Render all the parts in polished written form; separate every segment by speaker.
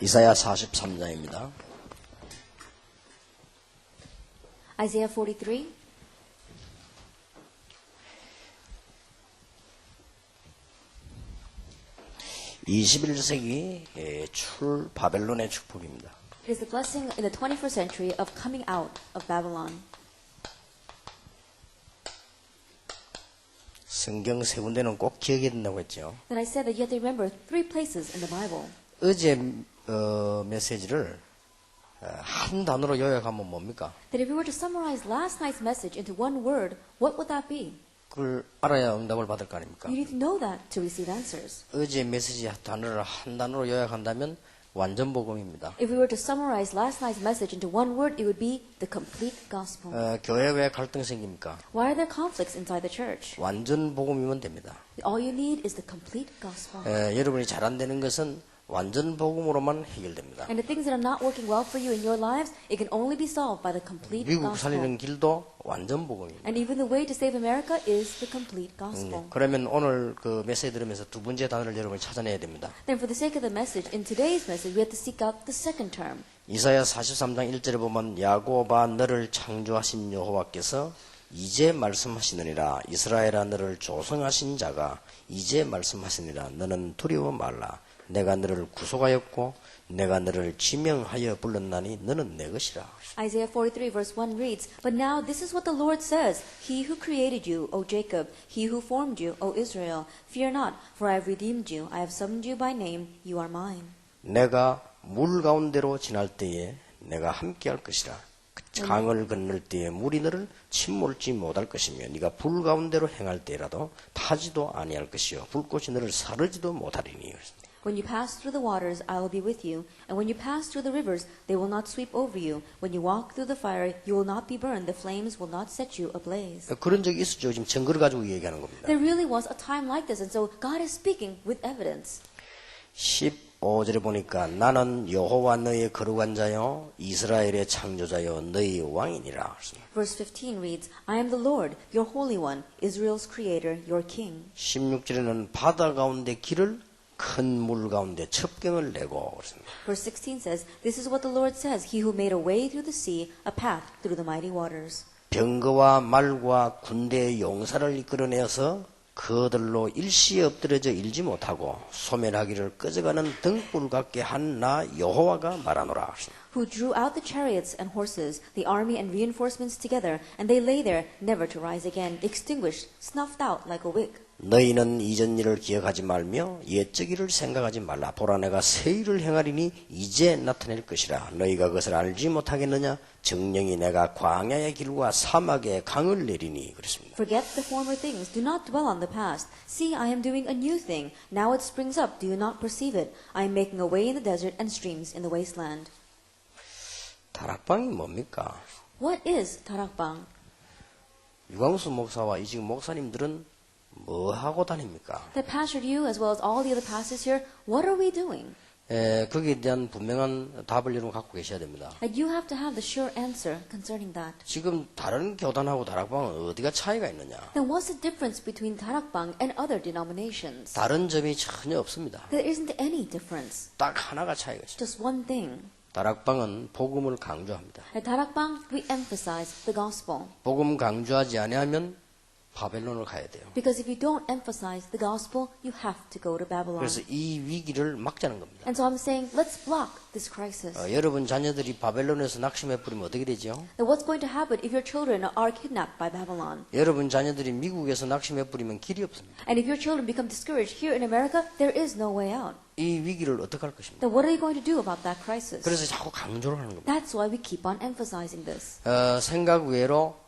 Speaker 1: 이사야 43장입니다.
Speaker 2: Isaiah 43.
Speaker 1: (21세기) 바벨론의 축복입니다.
Speaker 2: It is the blessing in the 21st century of coming out of Babylon.
Speaker 1: 성경 세 군데는 꼭 기억해야 된다고 했죠.
Speaker 2: Then I said that you have to remember 3 places in the Bible.
Speaker 1: 어제 메시지를 한 단어로 요약하면 뭡니까?
Speaker 2: That if we were to summarize last night's message into one word, what would that be?
Speaker 1: 그걸 알아야 응답을 받을 거 아닙니까?
Speaker 2: You need to know that to receive answers.
Speaker 1: 어제 메시지 단어를 한 단어로 요약한다면 완전 복음입니다.
Speaker 2: If we were to summarize last night's message into one word, it would be the complete gospel.
Speaker 1: 교회 왜 갈등 생깁니까?
Speaker 2: Why are there conflicts inside the church?
Speaker 1: 완전 복음이면 됩니다.
Speaker 2: All you need is the complete gospel.
Speaker 1: 여러분이 잘 안 되는 것은 완전 복음으로만 해결됩니다.
Speaker 2: And the things that are not working well for you in your lives, it can only be solved by the complete
Speaker 1: 미국
Speaker 2: gospel.
Speaker 1: 살리는 길도 완전 복음입니다.
Speaker 2: And even the way to save America is the complete gospel.
Speaker 1: 그러면 오늘 그 메시지 들으면서 두 번째 단어를 여러분이 찾아내야 됩니다.
Speaker 2: Then for the sake of the message, in today's message, we have to seek out the second term.
Speaker 1: 이사야 43장 1절에 보면 야곱아 너를 창조하신 여호와께서 이제 말씀하시느니라. 이스라엘아 너를 조성하신 자가 이제 말씀하시느니라. 너는 두려워 말라. 내가 너를 구속하였고 내가 너를 지명하여 불렀나니 너는 내 것이라.
Speaker 2: Isaiah 43 verse 1 reads, But now this is what the Lord says, He who created you, O Jacob, He who formed you, O Israel, fear not, for I have redeemed you, I have summoned you by name, you are mine.
Speaker 1: 내가 물 가운데로 지날 때에 내가 함께할 것이라. 강을 건널 때에 물이 너를 침몰지 못할 것이며 네가 불 가운데로 행할 때라도 타지도 아니할 것이요 불꽃이 너를 사르지도 못하리니.
Speaker 2: When you pass through the waters, I will be with you. And when you pass through the rivers, they will not sweep over you. When you walk through the fire, you will not be burned. The flames will not set you ablaze.
Speaker 1: 그런 적이 있었죠. 지금 증거를 가지고 얘기하는 겁니다.
Speaker 2: There really was a time like this, and so God is speaking with evidence.
Speaker 1: 15절에 보니까 나는 여호와 너의 거룩한 자요 이스라엘의 창조자요 너의 왕이니라.
Speaker 2: Verse 15 reads, I am the Lord, your Holy One, Israel's Creator, your King.
Speaker 1: 16절에는 바다 가운데 길을 큰 물 가운데 첩경을 내고 그렇습니다.
Speaker 2: Verse 16 says, This is what the Lord says, He who made a way through the sea, a path through the mighty waters.
Speaker 1: 병거와 말과 군대의 용사를 이끌어내어서 그들로 일시에 엎드려져 일지 못하고 소멸하기를 꺼져가는 등불 같게 한 나 여호와가 말하노라.
Speaker 2: Who drew out the chariots and horses, the army and reinforcements together, and they lay there, never to rise again, extinguished, snuffed out like a wick.
Speaker 1: 너희는 이전 일을 기억하지 말며 옛적 일을 생각하지 말라. 보라 내가 새 일을 행하리니 이제 나타낼 것이라. 너희가 그것을 알지 못하겠느냐? 정령이 내가 광야의 길과 사막의 강을 내리니. 그렇습니다.
Speaker 2: Forget the former things. Do not dwell on the past. See, I am doing a new thing. Now it springs up. Do you not perceive it? I am making a way in the desert and streams in the wasteland.
Speaker 1: 다락방이 뭡니까?
Speaker 2: What is 다락방?
Speaker 1: 유광수 목사와 이 지금 목사님들은 뭐 하고 다닙니까?
Speaker 2: The pastor, you as well as all the other pastors here, what are we doing?
Speaker 1: 거기에 대한 분명한 답을 여러분 갖고 계셔야 됩니다.
Speaker 2: And you have to have the sure answer concerning that.
Speaker 1: 지금 다른 교단하고 다락방은 어디가 차이가 있느냐?
Speaker 2: Then what's the difference between 다락방 and other denominations?
Speaker 1: 다른 점이 전혀 없습니다.
Speaker 2: There isn't any difference.
Speaker 1: 딱 하나가 차이가 있습니다.
Speaker 2: Just one thing.
Speaker 1: 다락방은 복음을 강조합니다.
Speaker 2: At 다락방, we emphasize the gospel.
Speaker 1: 복음 강조하지 아니하면 바벨론을 가야 돼요.
Speaker 2: Because if you don't emphasize the gospel, you have to go to Babylon.
Speaker 1: 그래서 이 위기를 막자는 겁니다.
Speaker 2: And so I'm saying, let's block this crisis.
Speaker 1: 여러분 자녀들이 바벨론에서 낙심해 버리면 어떻게 되죠?
Speaker 2: Then what's going to happen if your children are kidnapped by Babylon?
Speaker 1: 여러분 자녀들이 미국에서 낙심해 버리면 길이 없습니다.
Speaker 2: And if your children become discouraged here in America, there is no way out.
Speaker 1: 이 위기를 어떻게 할 것입니까?
Speaker 2: Then what are you going to do about that crisis?
Speaker 1: 그래서 자꾸 강조를 하는 겁니다.
Speaker 2: That's why we keep on emphasizing this.
Speaker 1: 생각 외로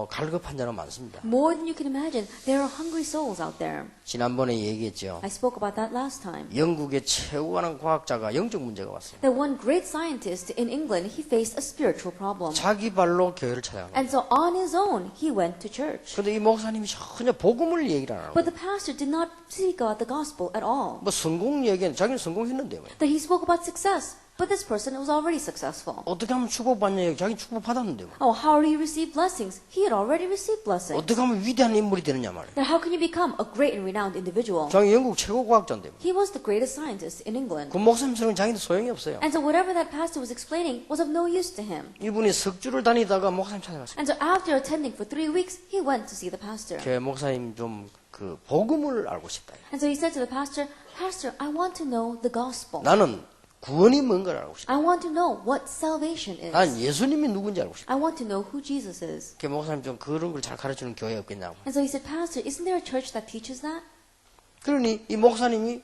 Speaker 1: 갈급한 자는 많습니다.
Speaker 2: More than you can imagine, there are hungry souls out there.
Speaker 1: 지난번에 얘기했죠.
Speaker 2: I spoke about that last time.
Speaker 1: 영국의 최고한 과학자가 영적 문제가 왔어요.
Speaker 2: That one great scientist in England, he faced a spiritual problem.
Speaker 1: 자기 발로 교회를 찾아간 거예요.
Speaker 2: And so on his own, he went to church.
Speaker 1: 그런데 이 목사님이 전혀 복음을 얘기를 안 하고
Speaker 2: But the pastor did not speak about the gospel at all.
Speaker 1: 뭐 성공 얘기는 자기는 성공했는데요.
Speaker 2: That he spoke about success. But this person was already successful.
Speaker 1: 어떻게 하면 축복받냐? 자기 축복받았는데.
Speaker 2: Oh, how did he receive blessings? He had already received blessings.
Speaker 1: 어떻게 하면 위대한 인물이 되느냐 말이에요.
Speaker 2: Then how can you become a great and renowned individual?
Speaker 1: 자기 영국 최고 과학자인데.
Speaker 2: He was the greatest scientist in England.
Speaker 1: 그 목사님처럼 자기도 소용이 없어요.
Speaker 2: And so whatever that pastor was explaining was of no use to him.
Speaker 1: 이분이 석주를 다니다가 목사님 찾아갔어요.
Speaker 2: And so after attending for 3 weeks, he went to see the pastor.
Speaker 1: 교회 목사님 좀 그 복음을 알고 싶다.
Speaker 2: And so he said to the pastor, Pastor, I want to know the gospel.
Speaker 1: 나는 구원이 뭔가를 알고 싶다.
Speaker 2: I want to know what salvation is.
Speaker 1: 난 예수님이 누군지 알고 싶다.
Speaker 2: I want to know who Jesus is.
Speaker 1: 그 목사님 좀 그런 걸 잘 가르치는 교회 없겠냐고.
Speaker 2: And so he said, Pastor, isn't there a church that teaches that?
Speaker 1: 그러니 이 목사님이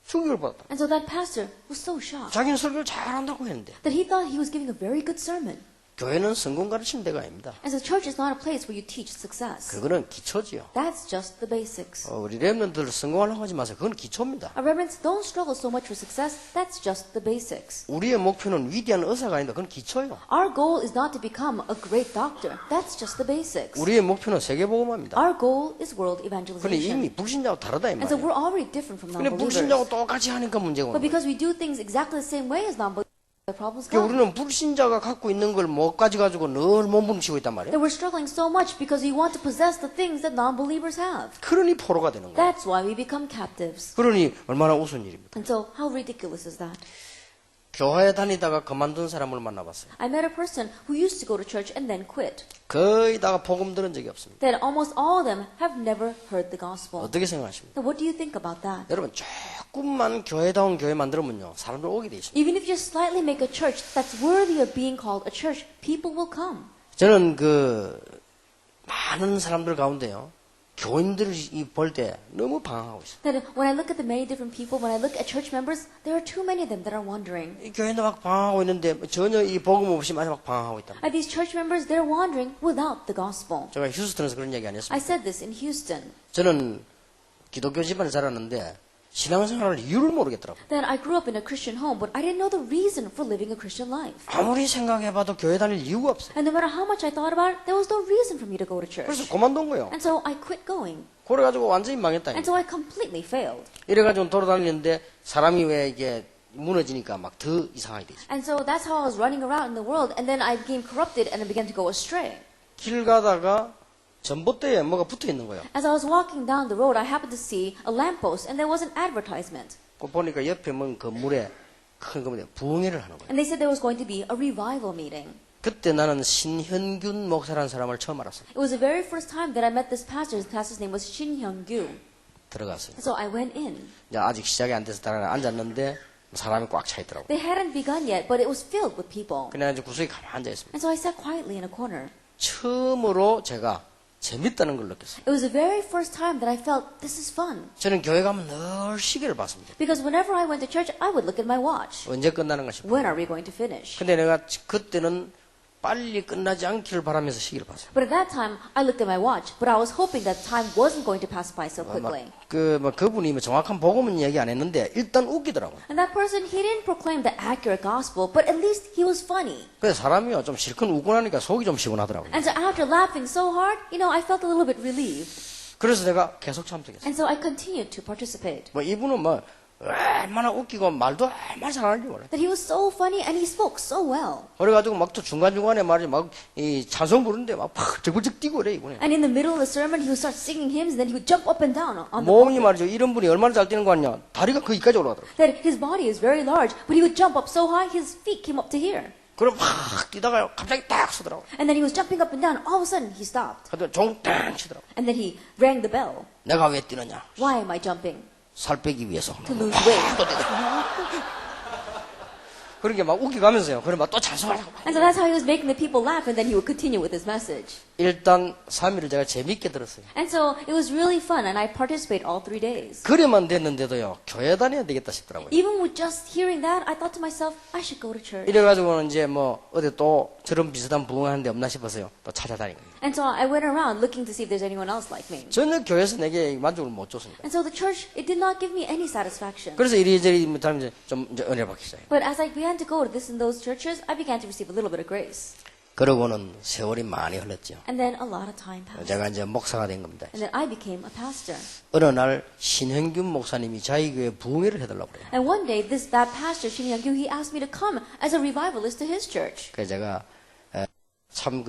Speaker 1: 충격을 받았다.
Speaker 2: And so that pastor was so shocked
Speaker 1: 자기는 설교를 잘한다고 했는데
Speaker 2: that he thought he was giving a very good sermon.
Speaker 1: 교회는 성공 가르치는 데가 아닙니다.
Speaker 2: And so church is not a place where you teach success.
Speaker 1: 그거는 기초지요.
Speaker 2: That's just the basics.
Speaker 1: 우리 렘넌트들 성공하려고 하지 마세요. 그건 기초입니다.
Speaker 2: Our remnants don't struggle so much for success. That's just the basics.
Speaker 1: 우리의 목표는 위대한 의사가 아니다. 그건 기초예요.
Speaker 2: Our goal is not to become a great doctor. That's just the basics.
Speaker 1: 우리의 목표는 세계복음화입니다.
Speaker 2: Our goal is world
Speaker 1: 근데
Speaker 2: evangelization.
Speaker 1: 이미 불신자하고 다르다 이
Speaker 2: And so
Speaker 1: 말이에요.
Speaker 2: we're already different from
Speaker 1: 근데
Speaker 2: non-believers.
Speaker 1: 불신자하고 똑같이 하니까 문제가
Speaker 2: But
Speaker 1: 오는 거예요.
Speaker 2: because we do things exactly the same way as non-believers, the problems
Speaker 1: 그러니까
Speaker 2: come.
Speaker 1: 우리는 불신자가 갖고 있는 걸 못 가지고 늘 몸부림치고 있단 말이에요.
Speaker 2: That we're struggling so much because we want to possess the things that non-believers have.
Speaker 1: 그러니 포로가 되는 거예요.
Speaker 2: That's why we become captives.
Speaker 1: 그러니 얼마나 우스운 일입니까?
Speaker 2: And so how ridiculous is that?
Speaker 1: 교회에 다니다가 그만둔 사람을 만나봤어요.
Speaker 2: I met a person who used to go to church and then quit.
Speaker 1: 거의 다 복음 들은 적이 없습니다.
Speaker 2: That almost all of them have never heard the gospel.
Speaker 1: 어떻게 생각하십니까?
Speaker 2: Now what do you think about that?
Speaker 1: 여러분 조금만 교회다운 교회 만들면요 사람들 오게 돼 있습니다.
Speaker 2: Even if you just slightly make a church that's worthy of being called a church, people will come.
Speaker 1: 저는 그 많은 사람들 가운데요 교인들이 볼 때 너무 방황하고 있어요.
Speaker 2: That when I look at the many different people, when I look at church members, there are too many of them that are wandering.
Speaker 1: 이 교회도 막 방황하고 있는데 전혀 이 복음 없이 마지막 방황하고 있다.
Speaker 2: And these church members, they're wandering without the gospel.
Speaker 1: 제가 휴스턴에서 그런 얘기 안
Speaker 2: I
Speaker 1: 했습니다.
Speaker 2: said this in Houston.
Speaker 1: 저는 기독교 집안에 자랐는데 신앙생활을 이유를 모르겠더라고요.
Speaker 2: That I grew up in a Christian home, but I didn't know the reason for living a Christian life.
Speaker 1: 아무리 생각해봐도 교회 다닐 이유가 없어요.
Speaker 2: And no matter how much I thought about it, there was no reason for me to go to church.
Speaker 1: 그래서 그만둔 거예요.
Speaker 2: And so I quit going.
Speaker 1: 그래가지고 완전히 망했다.
Speaker 2: And so I completely failed.
Speaker 1: 이래가지고 돌아다니는데 사람이 왜 이게 무너지니까 막 더 이상하게 되지.
Speaker 2: And so that's how I was running around in the world, and then I became corrupted and I began to go astray.
Speaker 1: 길 가다가 전봇대에 뭐가 붙어 있는 거예요.
Speaker 2: As I was walking down the road, I happened to see a lamppost, and there was an advertisement.
Speaker 1: 그 보니까 옆에 뭔 건물에 큰 건물에 부흥회를 하는 거예요.
Speaker 2: And they said there was going to be a revival meeting.
Speaker 1: 그때 나는 신현균 목사라는 사람을 처음 알았어요.
Speaker 2: It was the very first time that I met this pastor. His pastor's name was Shin Hyung-gyu.
Speaker 1: 들어갔어요.
Speaker 2: So I went in.
Speaker 1: 이제 아직 시작이 안 돼서 다가 앉았는데 사람이 꽉 차 있더라고요.
Speaker 2: They hadn't begun yet, but it was filled with people.
Speaker 1: 그냥 이제 구석에 가만히 앉아 있습니다.
Speaker 2: And so I sat quietly in a corner.
Speaker 1: 처음으로 제가 재밌다는 걸 느꼈어요.
Speaker 2: It was the very first time that I felt this is fun.
Speaker 1: 저는 교회 가면 늘 시계를 봤습니다.
Speaker 2: Because whenever I went to church, I would look at my watch.
Speaker 1: 언제 끝나는가 싶어요.
Speaker 2: When are we going to finish?
Speaker 1: 근데 내가 그때는 빨리 끝나지 않기를 바라면서 시계를 봤어요.
Speaker 2: But at that time, I looked at my watch, but I was hoping that time wasn't going to pass by so quickly.
Speaker 1: 그분이 뭐 정확한 복음은 얘기 안 했는데 일단 웃기더라고요.
Speaker 2: And that person, he didn't proclaim the accurate gospel, but at least he was funny.
Speaker 1: 그래서 사람이요 좀 실컷 웃고 나니까 속이 좀 시원하더라고요.
Speaker 2: And so after laughing so hard, I felt a little bit relieved.
Speaker 1: 그래서 내가 계속 참석했어요.
Speaker 2: And so I continued to participate.
Speaker 1: 뭐 이분은 뭐 얼마나 웃기고 말도 얼마나 잘하는지 몰라요.
Speaker 2: That he was so funny and he spoke so well.
Speaker 1: 그래가지고 막 또 중간중간에 말이지 막 이 찬송 부르는데 막 저글적 뛰고 그래 이분이.
Speaker 2: And in the middle of the sermon, he would start singing hymns, and then he would jump up and down on the
Speaker 1: 몸이
Speaker 2: pulpit.
Speaker 1: 말이죠. 이런 분이 얼마나 잘 뛰는 거 아니냐. 다리가 거기까지 올라가더라고요.
Speaker 2: That his body is very large, but he would jump up so high, his feet came up to here.
Speaker 1: 그럼 막 뛰다가 갑자기 딱 서더라고요.
Speaker 2: And then he was jumping up and down. All of a sudden, he stopped.
Speaker 1: 그래서 종땅 치더라고요.
Speaker 2: And then he rang the bell.
Speaker 1: 내가 왜 뛰느냐.
Speaker 2: Why am I jumping?
Speaker 1: 살 빼기 위해서.
Speaker 2: To lose weight.
Speaker 1: 그러니까 막 웃기가면서요. 그래 막 또 찬송하라고.
Speaker 2: And so that's how he was making the people laugh, and then he would continue with his message.
Speaker 1: 일단 3일을 제가 재밌게 들었어요.
Speaker 2: And so it was really fun, and I participated all 3 days.
Speaker 1: 그래만 됐는데도요. 교회 다녀야 되겠다 싶더라고요.
Speaker 2: Even with just hearing that, I thought to myself, I should go to church.
Speaker 1: 이래가지고는 이제 뭐 어디 또 저런 비슷한 부흥하는 데 없나 싶어서요. 또 찾아다닌 거예요.
Speaker 2: And so I went around looking to see if there's anyone else like me.
Speaker 1: 전혀 교회에서 내게 만족을 못 줬습니다.
Speaker 2: And so the church, it did not give me any satisfaction.
Speaker 1: 그래서 이리저리 못하면 좀 이제 은혜를 받기 시작해요.
Speaker 2: But as I began to go to this and those churches, I began to receive a little bit of grace.
Speaker 1: 그러고는 세월이 많이 흘렀죠.
Speaker 2: And then a lot of time passed.
Speaker 1: 제가 이제 목사가 된 겁니다.
Speaker 2: And then I became a pastor.
Speaker 1: 어느 날 신현균 목사님이 자기 교회 부흥회를 해달라고 그래요.
Speaker 2: And one day, that pastor, Shin Young-gyu, he asked me to come as a revivalist to his church.
Speaker 1: 그래서 제가 참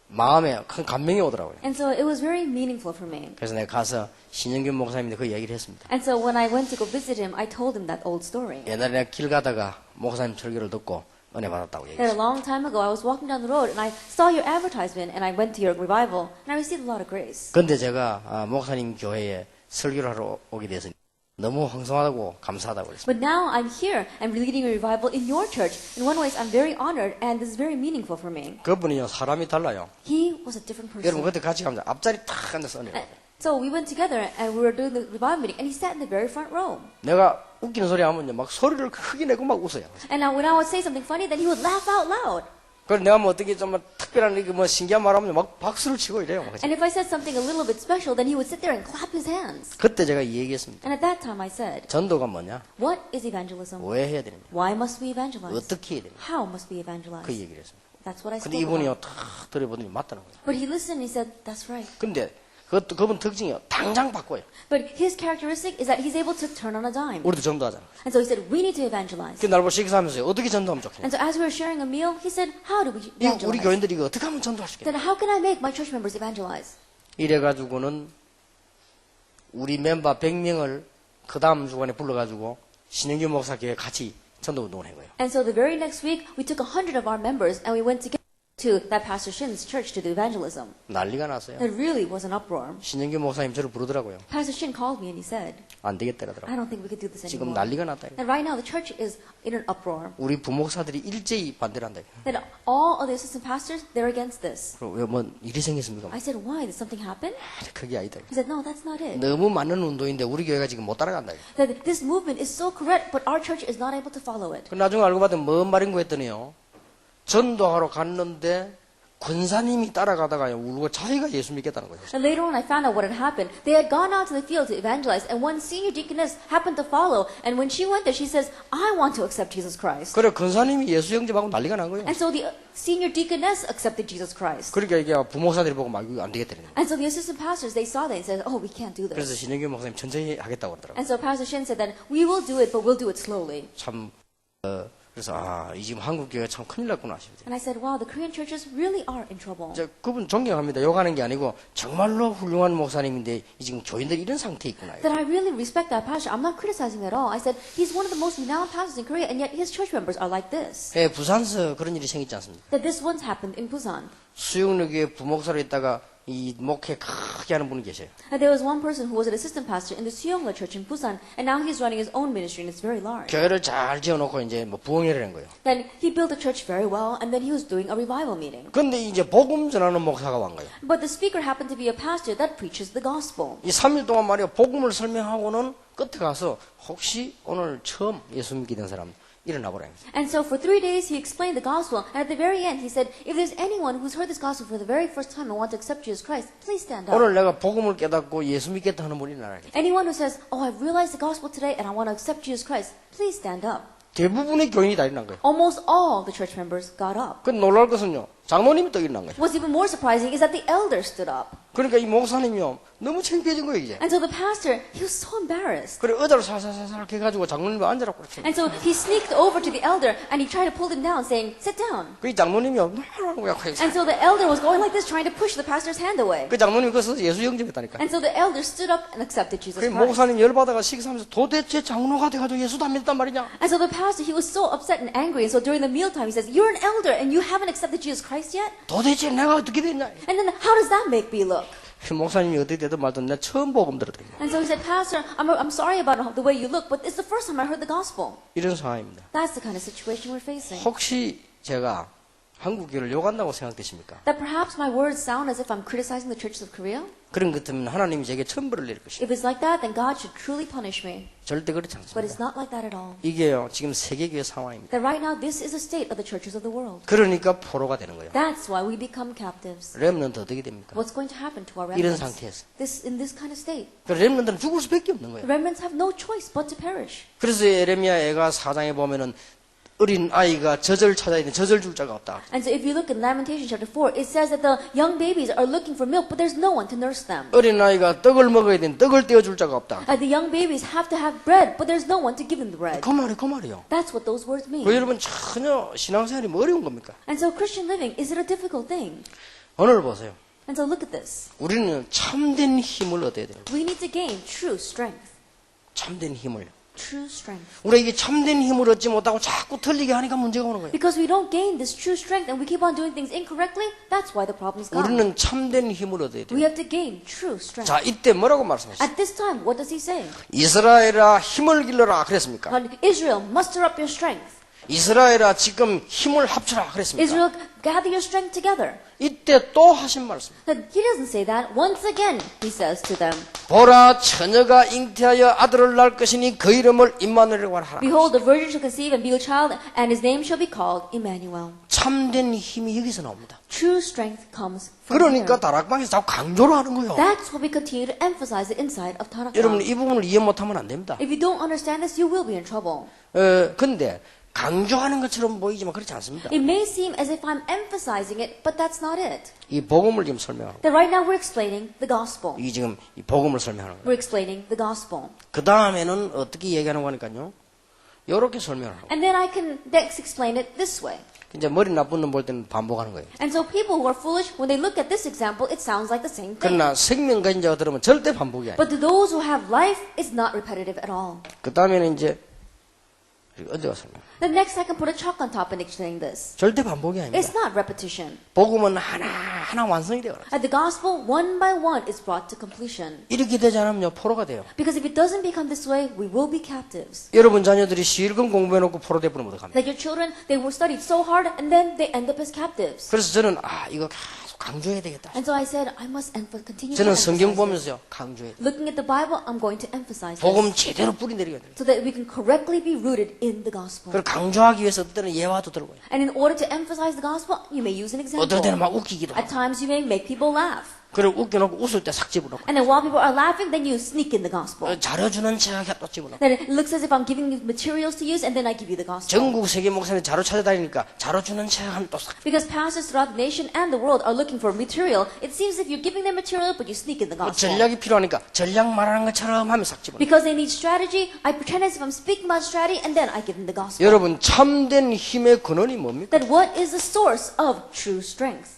Speaker 1: 마음에 큰 감명이 오더라고요.
Speaker 2: And so it was very meaningful for me.
Speaker 1: 그래서 내가 가서 신현균 목사님한테 그 얘기를 했습니다.
Speaker 2: And so when I went to go visit him, I told him that old story.
Speaker 1: 옛날에 내가 길 가다가 목사님 설교를 듣고 은혜 받았다고
Speaker 2: That
Speaker 1: 얘기했어요.
Speaker 2: a long time ago, I was walking down the road and I saw your advertisement and I went to your revival and I received a lot of grace.
Speaker 1: 근데 제가 목사님 교회에 설교를 하러 오게 돼서 너무 황송하다고 감사하다고 그랬습니다.
Speaker 2: But now I'm here and leading a revival in your church. In one way, I'm very honored and this is very meaningful for me.
Speaker 1: 그분이요 사람이 달라요.
Speaker 2: He was a different
Speaker 1: 여러분
Speaker 2: person.
Speaker 1: 그때 같이 가면 앞자리 탁 앉아서 은혜 받아요.
Speaker 2: So we went together and we were doing the revival meeting and he sat in the very front row.
Speaker 1: 내가 웃기는 소리 하면요 막 소리를 크게 내고 막 웃어요.
Speaker 2: And now when I would say something funny, then he would laugh out loud.
Speaker 1: 그래서 내가 뭐 어떻게 좀 특별한 뭐 신기한 말 하면 막 박수를 치고 이래요. 막.
Speaker 2: And if I said something a little bit special, then he would sit there and clap his hands.
Speaker 1: 그때 제가 이 얘기했습니다.
Speaker 2: And at that time I said,
Speaker 1: 전도가 뭐냐?
Speaker 2: what is evangelism?
Speaker 1: 왜 해야 되느냐?
Speaker 2: Why must we evangelize?
Speaker 1: 어떻게 해야 되느냐?
Speaker 2: How must we
Speaker 1: 그
Speaker 2: evangelize?
Speaker 1: 얘기를 했습니다.
Speaker 2: That's what I
Speaker 1: 근데
Speaker 2: spoke
Speaker 1: 이분이요
Speaker 2: about.
Speaker 1: 탁 들어보더니 맞다는 거예요.
Speaker 2: But he listened and he said, that's right.
Speaker 1: 근데 그분 특징이요 당장 바꿔요.
Speaker 2: But his characteristic is that he's able to turn on a dime.
Speaker 1: 우리도 전도하잖아.
Speaker 2: And so he said, we need to evangelize.
Speaker 1: 그 날 보고 식사하면서요 어떻게 전도하면 좋겠냐?
Speaker 2: And so as we were sharing a meal, he said, how do we
Speaker 1: 우리
Speaker 2: evangelize?
Speaker 1: 교인들이 이거 어떻게 하면 전도할 수 있겠냐?
Speaker 2: Then how can I make my church members evangelize?
Speaker 1: 이래가지고는 우리 멤버 100명을 그 다음 주간에 불러가지고 신영규 목사 교회 같이 전도 운동을 한 거예요.
Speaker 2: And so the very next week, we took 100 of our members and we went together to that Pastor Shin's church to do evangelism.
Speaker 1: 난리가 났어요.
Speaker 2: It really was an uproar.
Speaker 1: 신영규 목사님 저를 부르더라고요.
Speaker 2: Pastor Shin called me and he said,
Speaker 1: 안 되겠다라더라고요.
Speaker 2: I don't think we could do this
Speaker 1: 지금
Speaker 2: anymore.
Speaker 1: 난리가 났다.
Speaker 2: And right now the church is in an uproar.
Speaker 1: 우리 부목사들이 일제히 반대를 한다.
Speaker 2: That all of the assistant pastors, they're against this.
Speaker 1: 왜 뭐 일이 생겼습니까?
Speaker 2: I said, why? Did something happen?
Speaker 1: 그게 아니다.
Speaker 2: He said, no, that's not it.
Speaker 1: 너무 많은 운동인데 우리 교회가 지금 못 따라간다.
Speaker 2: That this movement is so correct, but our church is not able to follow it.
Speaker 1: 그 나중에 알고 봤더니 뭔 말인고 했더니요. 전도하러 갔는데 권사님이 따라가다가 울고 자기가 예수 믿겠다는 거예요.
Speaker 2: And later on, I found out what had happened. They had gone out to the field to evangelize, and one senior deaconess happened to follow. And when she went there, she says, I want to accept Jesus Christ.
Speaker 1: 그래 권사님이 예수 영접하고 난리가 난 거예요.
Speaker 2: And so the senior deaconess accepted Jesus Christ.
Speaker 1: 그러니까 이게 부목사들이 보고 막 이거 안 되겠다.
Speaker 2: And so the assistant pastors, they saw that and said, oh, we can't do
Speaker 1: 그래서
Speaker 2: this.
Speaker 1: 신영규 목사님 천천히 하겠다고 그러더라고요.
Speaker 2: And so Pastor Shin said that we will do it, but we'll do it slowly.
Speaker 1: 참 그래서 이 지금 한국 교회가 참 큰일 났구나 싶어요.
Speaker 2: And I said, wow, the Korean churches really are in trouble.
Speaker 1: 이제 그분 존경합니다. 욕하는 게 아니고 정말로 훌륭한 목사님인데 지금 교인들이 이런 상태에 있구나.
Speaker 2: That I really respect that pastor. I'm not criticizing at all. I said, he's one of the most renowned pastors in Korea, and yet his church members are like this.
Speaker 1: 예, 부산서 그런 일이 생기지 않습니까?
Speaker 2: That this once happened in Busan.
Speaker 1: 수영역에 부목사로 있다가 이 목회 크게 하는 분이 계세요.
Speaker 2: And there was one person who was an assistant pastor in the Suyeongla church in Busan, and now he's running his own ministry, and it's very large.
Speaker 1: 교회를 잘 지어놓고 이제 뭐 부흥회를 한 거예요.
Speaker 2: Then he built the church very well, and then he was doing a revival meeting.
Speaker 1: 근데 이제 복음 전하는 목사가 온 거예요.
Speaker 2: But the speaker happened to be a pastor that preaches the gospel.
Speaker 1: 이 3일 동안 말이야 복음을 설명하고는 끝에 가서 혹시 오늘 처음 예수 믿게 된 사람 일어나 보라.
Speaker 2: And so for 3 days he explained the gospel, and at the very end he said, if there's anyone who's heard this gospel for the very first time and want to accept Jesus Christ, please stand up.
Speaker 1: 오늘 내가 복음을 깨닫고 예수 믿겠다 하는 분이 일어나겠다.
Speaker 2: Anyone who says, oh, I've realized the gospel today and I want to accept Jesus Christ, please stand up.
Speaker 1: 대부분의 교인이 다 일어난 거예요.
Speaker 2: Almost all the church members got up.
Speaker 1: 그 놀랄 것은요. 장로님이 또 일어난 거예요.
Speaker 2: What's even more surprising is that the elders stood up.
Speaker 1: 그러니까 이 목사님이요. 너무 창피해진 거예요 이제.
Speaker 2: And so the pastor, he was so embarrassed.
Speaker 1: 그래 의자를 살살살살 해가지고 장로님이 앉으라고 그랬어요.
Speaker 2: And so he sneaked over to the elder and he tried to pull him down, saying, sit down.
Speaker 1: 그 장로님이요. 뭐라는 거야.
Speaker 2: And so the elder was going like this, trying to push the pastor's hand away.
Speaker 1: 그 장로님이 그래서 예수 영접했다니까.
Speaker 2: And so the elder stood up and accepted Jesus
Speaker 1: 그
Speaker 2: Christ.
Speaker 1: 목사님 열받아가 식사하면서 도대체 장로가 돼가지고 예수도 안 믿었단 말이냐.
Speaker 2: And so the pastor, he was so upset and angry. And so during the mealtime, he says, you're an elder and you haven't accepted Jesus Christ yet?
Speaker 1: 도대체 내가 어떻게 됐냐.
Speaker 2: And then how does that make me look?
Speaker 1: 그 목사님이 어떻게 되든 말든 내가 처음 복음 들었거든요.
Speaker 2: And so he said, Pastor, I'm sorry about the way you look, but it's the first time I heard the gospel.
Speaker 1: 이런 상황입니다.
Speaker 2: That's the kind of situation we're facing.
Speaker 1: 혹시 제가 한국 교회를 욕한다고 생각되십니까?
Speaker 2: That perhaps my words sound as if I'm criticizing the churches of Korea?
Speaker 1: 그런 것 같으면 하나님이 제게 천벌을 내릴 것이다.
Speaker 2: If it's like that, then God should truly punish me.
Speaker 1: 절대 그렇지
Speaker 2: But it's
Speaker 1: 않습니다.
Speaker 2: not like that at all.
Speaker 1: 이게요 지금 세계교회 상황입니다.
Speaker 2: That right now, this is the state of the churches of the world.
Speaker 1: 그러니까 포로가 되는 거예요.
Speaker 2: That's why we become captives.
Speaker 1: 렘넌트 어떻게 됩니까?
Speaker 2: What's going to happen to our
Speaker 1: 이런
Speaker 2: remnants?
Speaker 1: 상태에서.
Speaker 2: In this kind of state.
Speaker 1: 그 렘넌트는 죽을 수밖에 없는
Speaker 2: The
Speaker 1: 거예요.
Speaker 2: remnants have no choice but to perish.
Speaker 1: 그래서 에레미야 애가 4장에 보면은 어린 아이가 젖을 찾아야 되는데 젖을 줄 자가 없다.
Speaker 2: And so if you look in Lamentation chapter 4, it says that the young babies are looking for milk, but there's no one to nurse them.
Speaker 1: 어린 아이가 떡을 먹어야 되는데 떡을 떼어줄 자가 없다.
Speaker 2: The young babies have to have bread, but there's no one to give them the bread.
Speaker 1: 그 말이요.
Speaker 2: That's what those words mean.
Speaker 1: 그 여러분 전혀 신앙생활이 뭐 어려운 겁니까?
Speaker 2: And so Christian living, is it a difficult thing?
Speaker 1: 오늘 보세요.
Speaker 2: And so look at this.
Speaker 1: 우리는 참된 힘을 얻어야 돼요.
Speaker 2: We need to gain true strength.
Speaker 1: 참된 힘을.
Speaker 2: True strength.
Speaker 1: 우리가 이게 참된 힘을 얻지 못하고 자꾸 틀리게 하니까 문제가 오는 거예요.
Speaker 2: Because we don't gain this true strength and we keep on doing things incorrectly, that's why the problems come.
Speaker 1: 우리는 참된 힘을 얻어야
Speaker 2: We
Speaker 1: 돼요.
Speaker 2: have to gain true strength.
Speaker 1: 자, 이때 뭐라고 말씀하셨어요?
Speaker 2: At this time, what does he say?
Speaker 1: 이스라엘아 힘을 길러라 그랬습니까?
Speaker 2: Israel, muster up your strength.
Speaker 1: 이스라엘아 지금 힘을 합쳐라 그랬습니까?
Speaker 2: Israel, gather your strength together.
Speaker 1: 이때 또 하신 말씀.
Speaker 2: But he doesn't say that. Once again, he says to them,
Speaker 1: 보라 처녀가 잉태하여 아들을 낳을 것이니 그 이름을 임마누엘이라고 하라.
Speaker 2: Behold, the virgin shall conceive and be a child, and his name shall be called Emmanuel.
Speaker 1: 참된 힘이 여기서 나옵니다.
Speaker 2: True strength comes from
Speaker 1: 그러니까
Speaker 2: here.
Speaker 1: 다락방에서 자꾸 강조를 하는 거예요.
Speaker 2: That's what we continue to emphasize it inside of
Speaker 1: 여러분
Speaker 2: Tarakam.
Speaker 1: 이 부분을 이해 못하면 안 됩니다.
Speaker 2: If you don't understand this, you will be in trouble.
Speaker 1: 근데 강조하는 것처럼 보이지만 그렇지 않습니다.
Speaker 2: It may seem as if I'm emphasizing it, but that's not it.
Speaker 1: 이 복음을 지금 설명하고
Speaker 2: That right now we're explaining the gospel.
Speaker 1: 이 지금 이 복음을 설명하는 거예요.
Speaker 2: We're explaining the gospel.
Speaker 1: 그 다음에는 어떻게 얘기하는 거니까요. 이렇게 설명하고
Speaker 2: And then I can next explain it this way.
Speaker 1: 이제 머리 나쁜 놈 볼 때는 반복하는 거예요.
Speaker 2: And so people who are foolish, when they look at this example, it sounds like the same thing.
Speaker 1: 그러나 생명 가진 자가 들으면 절대 반복이 아니에요.
Speaker 2: But to those who have life, it's not repetitive at all.
Speaker 1: 그 다음에는 이제 어디가 설명?
Speaker 2: Then next I can put a chalk on top and explain this.
Speaker 1: 절대 반복이 아닙니다.
Speaker 2: It's not repetition.
Speaker 1: 복음은 하나 완성이 되어요.
Speaker 2: The gospel, one by one, is brought to completion.
Speaker 1: 이렇게 되지 않으면 포로가 돼요.
Speaker 2: Because if it doesn't become this way, we will be captives.
Speaker 1: 여러분 자녀들이 실금 공부해놓고 포로 돼버리면 어떡합니까?
Speaker 2: Like your children, they were studied so hard and then they end up as captives.
Speaker 1: 그래서 저는 이거 계속 강조해야 되겠다.
Speaker 2: And so I said, I must continue to
Speaker 1: 저는 성경
Speaker 2: emphasize it.
Speaker 1: 보면서요 강조해야 돼.
Speaker 2: Looking at the Bible, I'm going to emphasize
Speaker 1: 복음
Speaker 2: this.
Speaker 1: 제대로 뿌리 내려야 돼.
Speaker 2: So that we can correctly be rooted in the gospel.
Speaker 1: 그걸 강조하기 위해서 어떤 때는 예화도 들고요.
Speaker 2: And in order to emphasize the gospel, you may use an
Speaker 1: 어떤 때는
Speaker 2: example.
Speaker 1: 막 웃기기도
Speaker 2: At
Speaker 1: 하고.
Speaker 2: times you may make people laugh.
Speaker 1: 그리고 웃겨놓고 웃을 때 싹 집어넣고.
Speaker 2: And then while people are laughing, then you sneak in the gospel.
Speaker 1: 자료주는 제가 또 집어넣고.
Speaker 2: Then it looks as if I'm giving you materials to use and then I give you the gospel.
Speaker 1: 전국 세계 목사님 자료 찾아다니니까 자료주는 제가 하면 또 싹.
Speaker 2: Because pastors throughout the nation and the world are looking for material, it seems as if you're giving them material but you sneak in the gospel.
Speaker 1: 전략이 필요하니까 전략 말하는 것처럼 하면 싹 집어넣고.
Speaker 2: Because they need strategy, I pretend as if I'm speaking about strategy and then I give them the gospel.
Speaker 1: 여러분 참된 힘의 근원이 뭡니까?
Speaker 2: Then what is the source of true strength?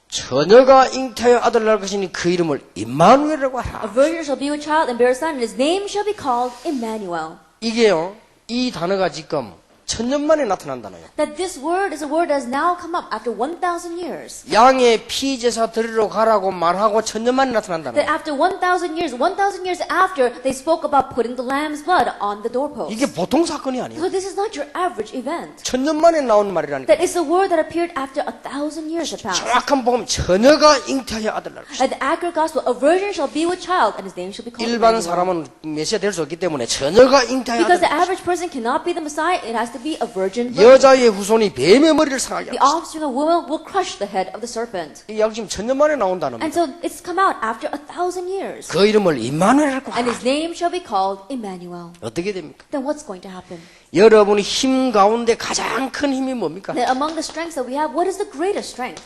Speaker 1: 처녀가 잉태하여 아들을 낳을 것이니 그 이름을 임마누엘이라고
Speaker 2: A
Speaker 1: 하라.
Speaker 2: virgin shall be with child and bear a son, and his name shall be called Emmanuel.
Speaker 1: 이게요, 이 단어가 지금 천년 만에 나타난 단어예요.
Speaker 2: That this word is a word that has now come up after 1,000 years.
Speaker 1: 양의 피제사 드리러 가라고 말하고 천년 만에 나타난
Speaker 2: That
Speaker 1: 단어예요.
Speaker 2: after 1,000 years after, they spoke about putting the lamb's blood on the doorpost.
Speaker 1: 이게 보통 사건이 아니에요.
Speaker 2: So this is not your average event.
Speaker 1: 천년 만에 나온 말이라니까.
Speaker 2: That is a word that appeared after 1,000 years had passed.
Speaker 1: 정확한 복음, 처녀가 잉태하여 아들을 낳을 것이다.
Speaker 2: At the accurate gospel, a virgin shall be with child, and his name shall be called
Speaker 1: 일반
Speaker 2: Emmanuel.
Speaker 1: 사람은 메시아 될 수 없기 때문에 처녀가 잉태하여
Speaker 2: Because
Speaker 1: 아들을
Speaker 2: the
Speaker 1: 낳을 것이다.
Speaker 2: average person cannot be the Messiah, it has to be a virgin.
Speaker 1: 여자의 후손이 뱀의 머리를 상하게
Speaker 2: The
Speaker 1: 하라.
Speaker 2: offspring of woman will crush the head of the serpent.
Speaker 1: 이 지금 천년 만에 나온 단어입니다.
Speaker 2: And so it's come out after 1,000 years.
Speaker 1: 그 이름을 임마누엘이라고
Speaker 2: And
Speaker 1: 하라.
Speaker 2: his name shall be called Emmanuel.
Speaker 1: 어떻게 됩니까?
Speaker 2: Then what's going to happen?
Speaker 1: 여러분의 힘 가운데 가장 큰 힘이 뭡니까?
Speaker 2: That among the strengths that we have, what is the greatest strength?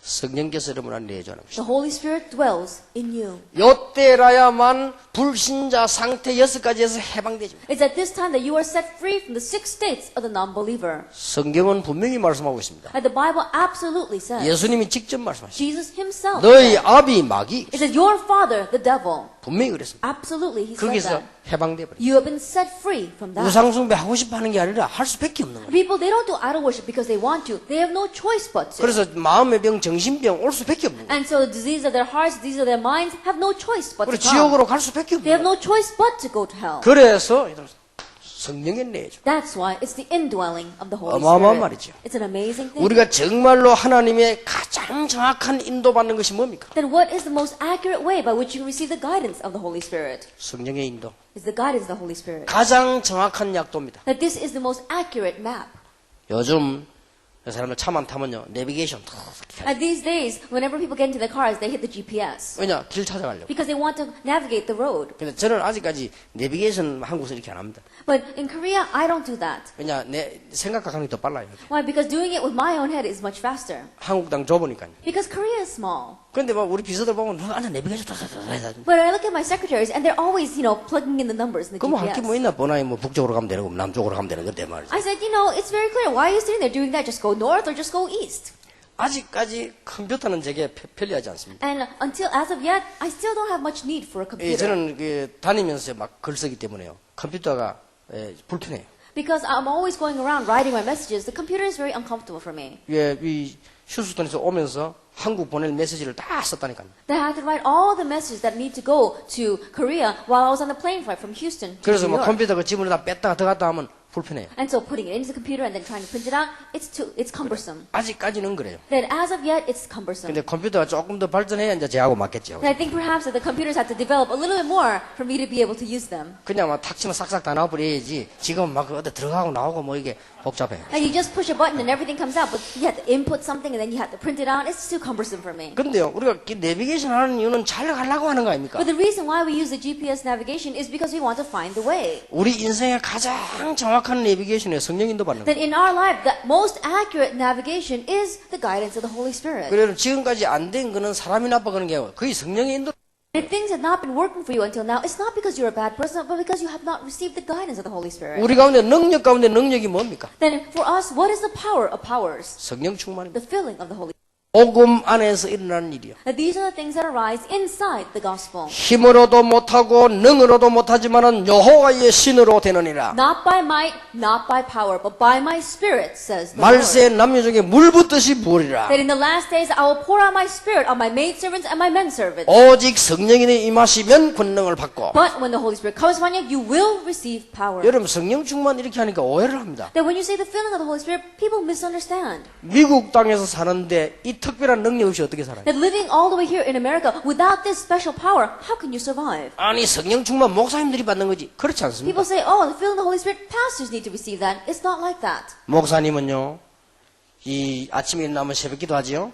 Speaker 1: 성령께서 여러분을 내주하는 것이다.
Speaker 2: The Holy Spirit dwells in you.
Speaker 1: 요때라야만 불신자 상태 6가지에서 해방되죠.
Speaker 2: It's at this time that you are set free from the 6 states of the non-believer.
Speaker 1: 성경은 분명히 말씀하고 있습니다.
Speaker 2: And the Bible absolutely says,
Speaker 1: 예수님이 직접 말씀하셨습니다.
Speaker 2: Jesus himself
Speaker 1: 너희
Speaker 2: said,
Speaker 1: 아비 마귀
Speaker 2: it says, your father, the devil.
Speaker 1: 분명히 그랬습니다.
Speaker 2: Absolutely, he said
Speaker 1: 거기서
Speaker 2: that.
Speaker 1: 해방돼 버려.
Speaker 2: You have been set free from that.
Speaker 1: 우상숭배 하고 싶어 하는 게 아니라 할 수밖에 없는 거예요.
Speaker 2: People, they don't do idol worship because they want to. They have no choice but to.
Speaker 1: 그래서 마음의 병, 정신병 올 수밖에 없는 거예요.
Speaker 2: And so the disease of their hearts, disease of their minds have no choice but to
Speaker 1: 그리고
Speaker 2: come.
Speaker 1: 지옥으로 갈 수밖에
Speaker 2: They have
Speaker 1: 없는 거예요.
Speaker 2: no choice but to go to hell.
Speaker 1: 그래서 성령의 내죠.
Speaker 2: That's why it's the indwelling of the Holy
Speaker 1: 어마어마한
Speaker 2: Spirit.
Speaker 1: 말이죠.
Speaker 2: It's an amazing thing.
Speaker 1: 우리가 정말로 하나님의 가장 정확한 인도받는 것이 뭡니까?
Speaker 2: Then what is the most accurate way by which you can receive the guidance of the Holy Spirit?
Speaker 1: 성령의 인도.
Speaker 2: It's the guidance of the Holy Spirit.
Speaker 1: 가장 정확한 약도입니다.
Speaker 2: That this is the most accurate map.
Speaker 1: 요즘 사람들 차만 타면요 내비게이션
Speaker 2: And these days, whenever people get into their cars, they hit the GPS.
Speaker 1: 왜냐? 길 찾아가려고.
Speaker 2: Because they want to navigate the road.
Speaker 1: 근데 저는 아직까지 내비게이션 한국에서 이렇게 안 합니다.
Speaker 2: But in Korea, I don't do that.
Speaker 1: 왜냐? 내 생각하는 게 더 빨라요.
Speaker 2: Why? Because doing it with my own head is much faster.
Speaker 1: 한국 땅 좁으니까요.
Speaker 2: Because Korea is small.
Speaker 1: 그런데 막 우리 비서들 보면 완전 내비게이션 해서
Speaker 2: But I look at my secretaries, and they're always, plugging in the numbers in the
Speaker 1: 그럼 할 게 뭐
Speaker 2: GPS.
Speaker 1: 있나? 보나이 뭐 북쪽으로 가면 되는 거, 남쪽으로 가면 되는 건데 말이죠.
Speaker 2: I said, it's very clear. Why are you sitting there doing that? Just go north or just go east.
Speaker 1: 아직까지 컴퓨터는 제게 편리하지 않습니다.
Speaker 2: And as of yet, I still don't have much need for a
Speaker 1: 예,
Speaker 2: computer.
Speaker 1: 저는 다니면서 막 글 쓰기 때문에요. 컴퓨터가 불편해요.
Speaker 2: Because I'm always going around writing my messages, the computer is very uncomfortable for me.
Speaker 1: 예, 이 휴스턴에서 오면서 한국 보낼 메시지를 다 썼다니까요.
Speaker 2: Then I had to write all the messages that need to go to Korea while I was on the plane flight from Houston to
Speaker 1: 그래서
Speaker 2: New
Speaker 1: 뭐
Speaker 2: York.
Speaker 1: 컴퓨터 그 지문에다 뺐다가 들어갔다 하면 불편해요.
Speaker 2: And so putting it into the computer and then trying to print it out, it's cumbersome.
Speaker 1: 아직까지는 그래요.
Speaker 2: Then as of yet, it's cumbersome.
Speaker 1: 근데 컴퓨터가 조금 더 발전해야 이제 제하고 맞겠죠.
Speaker 2: And I think perhaps that the computers have to develop a little bit more for me to be able to use them.
Speaker 1: 그냥 막 탁 치면 싹싹 다 나와버려야지. 지금 막 어디 들어가고 나오고 뭐 이게 복잡해요.
Speaker 2: And you just push a button and everything comes out, but you have to input something and then you have to print it out. It's too cumbersome for me.
Speaker 1: 근데요, 우리가 내비게이션 하는 이유는 잘 가려고 하는 거 아닙니까?
Speaker 2: But the reason why we use the GPS navigation is because we want to find the way.
Speaker 1: 우리 인생의 가장 정확한 내비게이션에 성령 인도 받는
Speaker 2: That
Speaker 1: 거예요.
Speaker 2: in our life, the most accurate navigation is the guidance of the Holy Spirit.
Speaker 1: 그래서 지금까지 안 된 거는 사람이 나빠 그런 게 아니고 거의 성령의 인도.
Speaker 2: If things have not been working for you until now, it's not because you're a bad person, but because you have not received the guidance of the Holy Spirit.
Speaker 1: 우리 가운데 능력 가운데 능력이 뭡니까?
Speaker 2: Then for us, what is the power of powers?
Speaker 1: 성령 충만입니다.
Speaker 2: The filling of the Holy Spirit.
Speaker 1: 복음 안에서 일어나는 일이요.
Speaker 2: That these are the things that arise inside the gospel.
Speaker 1: 힘으로도 못하고 능으로도 못하지만은 여호와의 신으로 되느니라.
Speaker 2: Not by might, not by power, but by my spirit, says the
Speaker 1: 말세
Speaker 2: Lord.
Speaker 1: 남녀 중에 물 붓듯이 부으리라.
Speaker 2: That in the last days I will pour out my spirit on my maidservants and my menservants.
Speaker 1: 오직 성령이 임하시면 권능을 받고.
Speaker 2: But when the Holy Spirit comes upon you, you will receive power.
Speaker 1: 여러분 성령 충만 이렇게 하니까 오해를 합니다.
Speaker 2: That when you say the filling of the Holy Spirit, people misunderstand.
Speaker 1: 미국 땅에서 사는데 이 특별한 능력 없이 어떻게 살아요?
Speaker 2: That living all the way here in America without this special power, how can you survive?
Speaker 1: 아니 성령 충만 목사님들이 받는 거지. 그렇지 않습니다.
Speaker 2: People say, the filling of the Holy Spirit, pastors need to receive that. It's not like that.
Speaker 1: 목사님은요. 이 아침에 일어나면 새벽기도 하지요.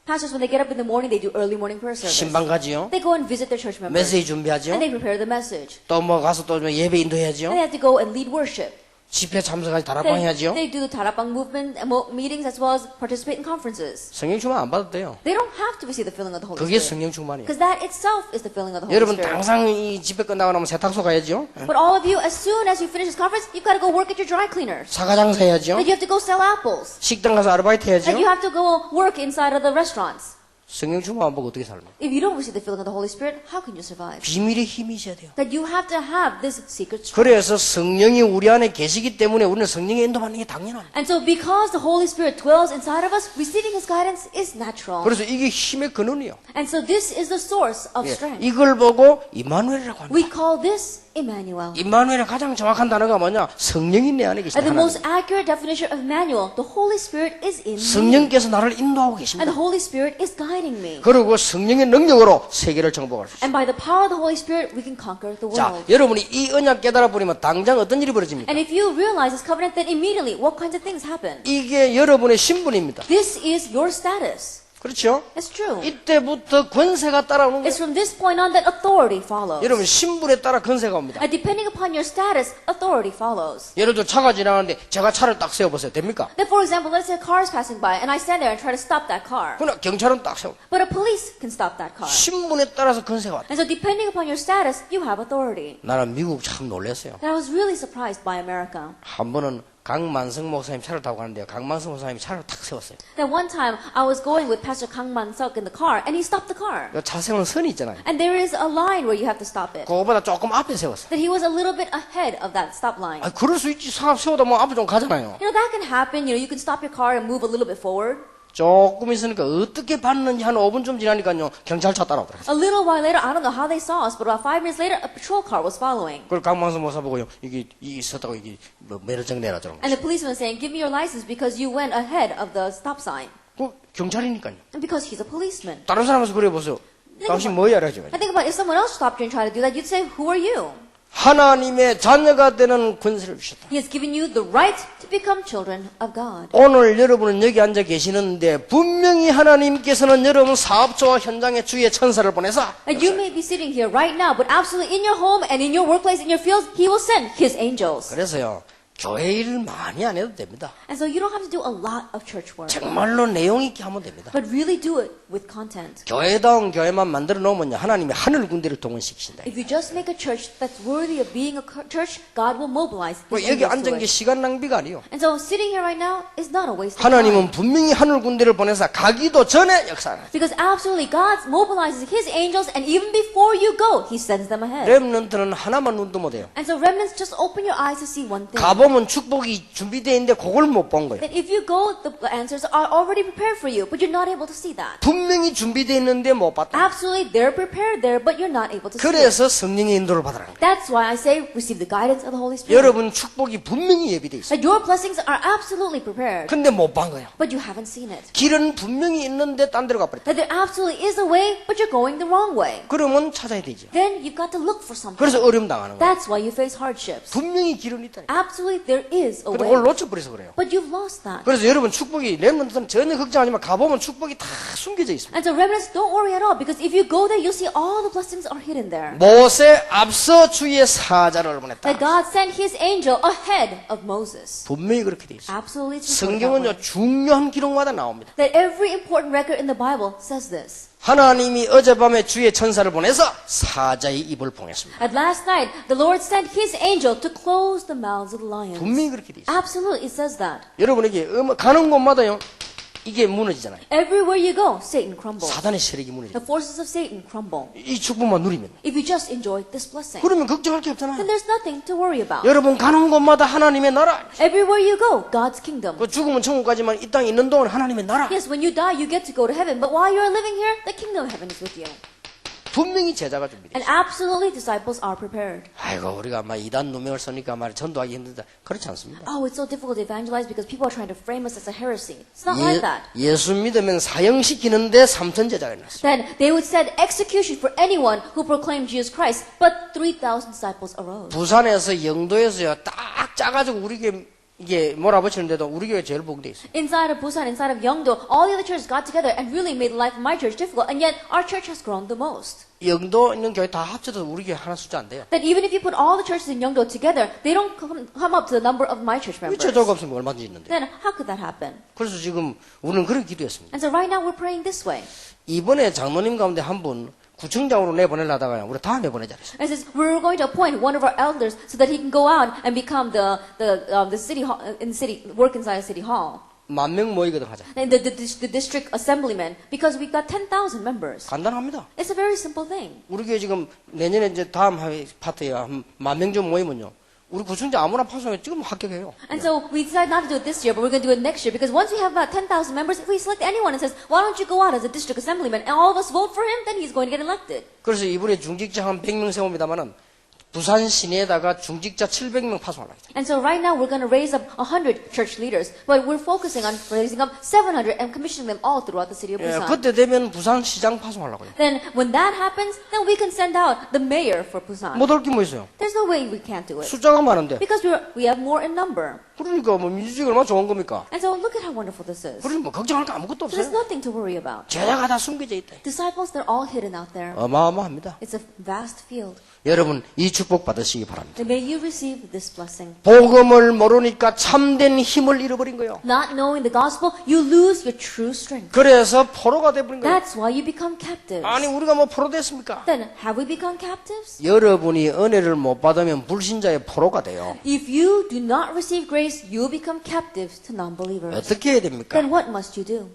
Speaker 2: Pastors, when they get up in the morning, they do early morning prayer service.
Speaker 1: 신방 가지요.
Speaker 2: They go and visit their church members.
Speaker 1: 메시지 준비하지요.
Speaker 2: And they prepare the message.
Speaker 1: 또 뭐 가서 또 예배 인도해야지요.
Speaker 2: And they have to go and lead worship.
Speaker 1: 집회 참석하지 다락방 해야지요.
Speaker 2: They do the Tarapang movement meetings as well as participate in conferences.
Speaker 1: 성령 충만 안 받아도 돼요.
Speaker 2: They don't have to receive the filling of the Holy
Speaker 1: 그게
Speaker 2: Spirit.
Speaker 1: 성령 충만이에요.
Speaker 2: Because that itself is the filling of the Holy
Speaker 1: 여러분
Speaker 2: Spirit.
Speaker 1: 항상 이 집회 끝나고 나면 세탁소 가야지요.
Speaker 2: But all of you, as soon as you finish this conference, you've got to go work at your dry cleaners.
Speaker 1: 사과장사 해야지요.
Speaker 2: Then you have to go sell apples.
Speaker 1: 식당 가서 아르바이트
Speaker 2: And
Speaker 1: 해야지요.
Speaker 2: you have to go work inside of the restaurants.
Speaker 1: 성령 충만 안 받고 어떻게 살면?
Speaker 2: If you don't receive the filling of the Holy Spirit, how can you survive?
Speaker 1: 비밀의 힘이 있어야 돼요.
Speaker 2: That you have to have this secret strength.
Speaker 1: 그래서 성령이 우리 안에 계시기 때문에 우리는 성령의 인도받는 게 당연합니다.
Speaker 2: And so because the Holy Spirit dwells inside of us, receiving His guidance is natural.
Speaker 1: 그래서 이게 힘의 근원이요.
Speaker 2: And so this is the source of
Speaker 1: 예,
Speaker 2: strength.
Speaker 1: 이걸 보고 이마누엘이라고 합니다.
Speaker 2: We call this Emmanuel.
Speaker 1: 이마누엘의 가장 정확한 단어가 뭐냐? 성령이 내 안에 계시다.
Speaker 2: And the most
Speaker 1: 하나님.
Speaker 2: accurate definition of Emmanuel, the Holy Spirit is in me.
Speaker 1: 성령께서 나를 인도하고
Speaker 2: And
Speaker 1: 계십니다.
Speaker 2: the Holy Spirit is guiding me.
Speaker 1: 그리고 성령의 능력으로 세계를 정복할 수 있습니다.
Speaker 2: And by the power of the Holy Spirit, we can conquer the
Speaker 1: 자,
Speaker 2: world.
Speaker 1: 여러분이 이 언약 깨달아 버리면 당장 어떤 일이 벌어집니까?
Speaker 2: And if you realize this covenant, then immediately what kinds of things happen?
Speaker 1: 이게 여러분의 신분입니다.
Speaker 2: This is your status.
Speaker 1: 그렇죠?
Speaker 2: It's true.
Speaker 1: 이때부터 권세가 따라오는 거예요.
Speaker 2: It's from this point on that authority follows.
Speaker 1: 여러분 신분에 따라 권세가 옵니다.
Speaker 2: And depending upon your status, authority follows.
Speaker 1: 예를 들어 차가 지나가는데 제가 차를 딱 세워보세요. 됩니까?
Speaker 2: Then, for example, let's say a car is passing by, and I stand there and try to stop that car.
Speaker 1: 그러나 경찰은 딱 세워.
Speaker 2: But a police can stop that car.
Speaker 1: 신분에 따라서 권세가 왔다.
Speaker 2: And so, depending upon your status, you have authority.
Speaker 1: 나는 미국 참 놀랐어요.
Speaker 2: And I was really surprised by America.
Speaker 1: 한 번은 강만성 목사님 차를 타고 가는데요. 강만성 목사님이 차를 탁 세웠어요.
Speaker 2: That one time, I was going with Pastor Kang Man-seok in the car, and he stopped the car.
Speaker 1: 차 세우는 선이 있잖아요.
Speaker 2: And there is a line where you have to stop it.
Speaker 1: 그거보다 조금 앞에 세웠어요.
Speaker 2: That he was a little bit ahead of that stop line.
Speaker 1: 아, 그럴 수 있지. 차 세우다 뭐 앞에 좀 가잖아요.
Speaker 2: That can happen. You can stop your car and move a little bit forward.
Speaker 1: 조금 있으니까 어떻게 봤는지 한 5분쯤 지나니까요. 경찰차 따라오더라고요.
Speaker 2: A little while later, I don't know how they saw us, but about 5 minutes later, a patrol car was following.
Speaker 1: 그걸 강만성 목사 보고요. 이게 있었다고 이게 뭐 매를정 내라 저런 거.
Speaker 2: And the policeman was saying, give me your license because you went ahead of the stop sign.
Speaker 1: 그 경찰이니까요.
Speaker 2: And because he's a policeman.
Speaker 1: 다른 사람에서 그래 보세요. 당신 뭐야 이러죠.
Speaker 2: I think about if someone else stopped you and tried to do that, you'd say, who are you?
Speaker 1: 하나님의 자녀가 되는 권세를 주셨다.
Speaker 2: He has given you the right to become children of God.
Speaker 1: 오늘 여러분은 여기 앉아 계시는데 분명히 하나님께서는 여러분 사업소와 현장에 주의 천사를 보내서
Speaker 2: And you may be sitting here right now, but absolutely in your home and in your workplace, in your fields, He will send His angels.
Speaker 1: 그래서요 교회 일 많이 안 해도 됩니다.
Speaker 2: And so you don't have to do a lot of church work,
Speaker 1: 정말로 내용 있게 하면 됩니다.
Speaker 2: but really do it with content.
Speaker 1: 교회다운 교회만 만들어 놓으면요 하나님이 하늘 군대를 동원시키신다.
Speaker 2: If you just make a church that's worthy of being a church, God will mobilize His
Speaker 1: 여기
Speaker 2: angels to
Speaker 1: 앉은 게
Speaker 2: it.
Speaker 1: 시간 낭비가 아니요.
Speaker 2: And so sitting here right now is not a waste of
Speaker 1: 하나님은
Speaker 2: time.
Speaker 1: 분명히 하늘 군대를 보내서 가기도 전에 역사하는.
Speaker 2: Because absolutely, God mobilizes His angels, and even before you go, He sends them ahead.
Speaker 1: 렘넌트는 하나만 눈도 못 해요.
Speaker 2: And so remnants, just open your eyes to see one thing.
Speaker 1: 가보면 축복이 준비되어 있는데 그걸 못 본 거예요.
Speaker 2: That if you go, the answers are already prepared for you, but you're not able to see that.
Speaker 1: 분명히 준비되어 있는데 못 봤다.
Speaker 2: Absolutely, they're prepared there, but you're not able to see it.
Speaker 1: 그래서 성령의 인도를 받으라는 거예요.
Speaker 2: That's why I say receive the guidance of the Holy Spirit.
Speaker 1: 여러분 축복이 분명히 예비되어 있어요.
Speaker 2: That your blessings are absolutely prepared,
Speaker 1: 근데 못 본 거예요.
Speaker 2: but you haven't seen it.
Speaker 1: 길은 분명히 있는데 딴 데로 가버렸다.
Speaker 2: That there absolutely is a way, but you're going the wrong way.
Speaker 1: 그러면 찾아야 되죠.
Speaker 2: Then you've got to look for something.
Speaker 1: 그래서 어려움 당하는 거예요.
Speaker 2: That's why you face hardships.
Speaker 1: 분명히 길은 있다.
Speaker 2: Absolutely, there is a
Speaker 1: 근데 그걸
Speaker 2: way,
Speaker 1: 놓쳐버려서 그래요.
Speaker 2: but you've lost that.
Speaker 1: 그래서 여러분 축복이 렘넌트는 전혀 걱정하지 마. 가보면 축복이 다 숨겨져 있습니다.
Speaker 2: And so remnants, don't worry at all, because if you go there, you'll see all the blessings are hidden there.
Speaker 1: 모세 앞서 주의 사자를 보냈다.
Speaker 2: That God sent His angel ahead of Moses.
Speaker 1: 분명히 그렇게 돼 있어요.
Speaker 2: Absolutely, it's recorded that way.
Speaker 1: 성경은요 중요한 기록마다 나옵니다.
Speaker 2: That every important record in the Bible says this.
Speaker 1: 하나님이 어젯밤에 주의 천사를 보내서 사자의 입을 봉했습니다.
Speaker 2: At last night, the Lord sent His angel to close the mouths of the lions.
Speaker 1: 분명히 그렇게 돼 있어요.
Speaker 2: Absolutely, it says that.
Speaker 1: 여러분에게 가는 곳마다요 이게 무너지잖아요.
Speaker 2: Everywhere you go, Satan crumbles.
Speaker 1: 사단의 세력이
Speaker 2: The
Speaker 1: 무너져요.
Speaker 2: forces of Satan crumble.
Speaker 1: 이 축복만 누리면.
Speaker 2: If you just enjoy this blessing,
Speaker 1: 그러면 걱정할 게
Speaker 2: then
Speaker 1: 없잖아요.
Speaker 2: there's nothing to worry about.
Speaker 1: 여러분 가는 곳마다 하나님의 나라.
Speaker 2: Everywhere you go, God's kingdom.
Speaker 1: 그 죽으면 천국 가지만 이 땅에 있는 동안 하나님의 나라.
Speaker 2: Yes, when you die, you get to go to heaven. But while you're living here, the kingdom of heaven is with you.
Speaker 1: 분명히 제자가 준비돼.
Speaker 2: And absolutely, disciples are prepared.
Speaker 1: 아이고 우리가 막 이단 누명을 쓰니까 말 전도하기 힘들다. 그렇지 않습니다.
Speaker 2: Oh, it's so difficult to evangelize because people are trying to frame us as a heresy. It's not like that.
Speaker 1: 예수 믿으면 사형시키는데 3천 제자가 났어요.
Speaker 2: Then they would set execution for anyone who proclaimed Jesus Christ, but 3,000 disciples arose.
Speaker 1: 부산에서 영도에서요 딱 짜가지고 우리게 이게 몰아붙이는데도 우리 교회 제일 복돼 있어요.
Speaker 2: Inside of Busan, inside of Yeongdo, all the other churches got together and really made the life of my church difficult, and yet our church has grown the most.
Speaker 1: 영도 있는 교회 다 합쳐도 우리 교회 하나 숫자 안 돼요.
Speaker 2: That even if you put all the churches in Yeongdo together, they don't come up to the number of my church
Speaker 1: 왜
Speaker 2: members.
Speaker 1: 제자가 없으면 얼마든지 있는데.
Speaker 2: Then how could that happen?
Speaker 1: 그래서 지금 우리는 그렇게 기도했습니다.
Speaker 2: And so right now we're praying this way.
Speaker 1: 이번에 장로님 가운데 한 분 구청장으로 내보내려다가 우리 다 내보내자 그랬어요.
Speaker 2: And it says we're going to appoint one of our elders so that he can go out and become the city hall, work inside city hall.
Speaker 1: 10,000명 모이거든 하자.
Speaker 2: And the district assemblyman, because we've got 10,000 members.
Speaker 1: 간단합니다.
Speaker 2: It's a very simple thing.
Speaker 1: 우리 교회 지금 내년에 이제 다음 파트에 한 10,000명 좀 모이면요. 우리 구청장 아무나 파송해 지금 합격해요.
Speaker 2: And so we decided not to do it this year, but we're going to do it next year, because once we have about 10,000 members, if we select anyone and says, why don't you go out as a district assemblyman, and all of us vote for him, then he's going to get elected.
Speaker 1: 그래서 이번에 중직자 한 100명 세웁니다만은 부산 시내에다가 중직자 700명 파송하려고 했어요.
Speaker 2: And so right now we're going to raise up 100 church leaders, but we're focusing on raising up 700 and commissioning them all throughout the city of
Speaker 1: 예,
Speaker 2: Busan.
Speaker 1: 그때 되면 부산 시장 파송하려고 해요.
Speaker 2: Then when that happens, then we can send out the mayor for Busan.
Speaker 1: 못할 게 뭐 있어요?
Speaker 2: There's no way we can't do it.
Speaker 1: 숫자가 많은데.
Speaker 2: Because we have more in number.
Speaker 1: 그러니까 뭐 민주주의가 얼마나 좋은 겁니까?
Speaker 2: And so look at how wonderful this is.
Speaker 1: 그러니 뭐 걱정할 거 아무것도
Speaker 2: There's
Speaker 1: 없어요.
Speaker 2: nothing to worry about.
Speaker 1: 제자가 다 숨겨져 있다.
Speaker 2: Disciples, they're all hidden out there.
Speaker 1: 어마어마합니다.
Speaker 2: It's a vast field.
Speaker 1: 여러분 이 축복 받으시기 바랍니다.
Speaker 2: And may you receive this blessing.
Speaker 1: 복음을 모르니까 참된 힘을 잃어버린 거예요.
Speaker 2: Not knowing the gospel, you lose your true strength.
Speaker 1: 그래서 포로가 돼버린 거예요.
Speaker 2: That's why you become captives.
Speaker 1: 아니 우리가 뭐 포로 됐습니까?
Speaker 2: Then have we become captives?
Speaker 1: 여러분이 은혜를 못 받으면 불신자의 포로가 돼요.
Speaker 2: If you do not receive grace, you become captives to non-believers.
Speaker 1: 어떻게 해야 됩니까?
Speaker 2: Then what must you do?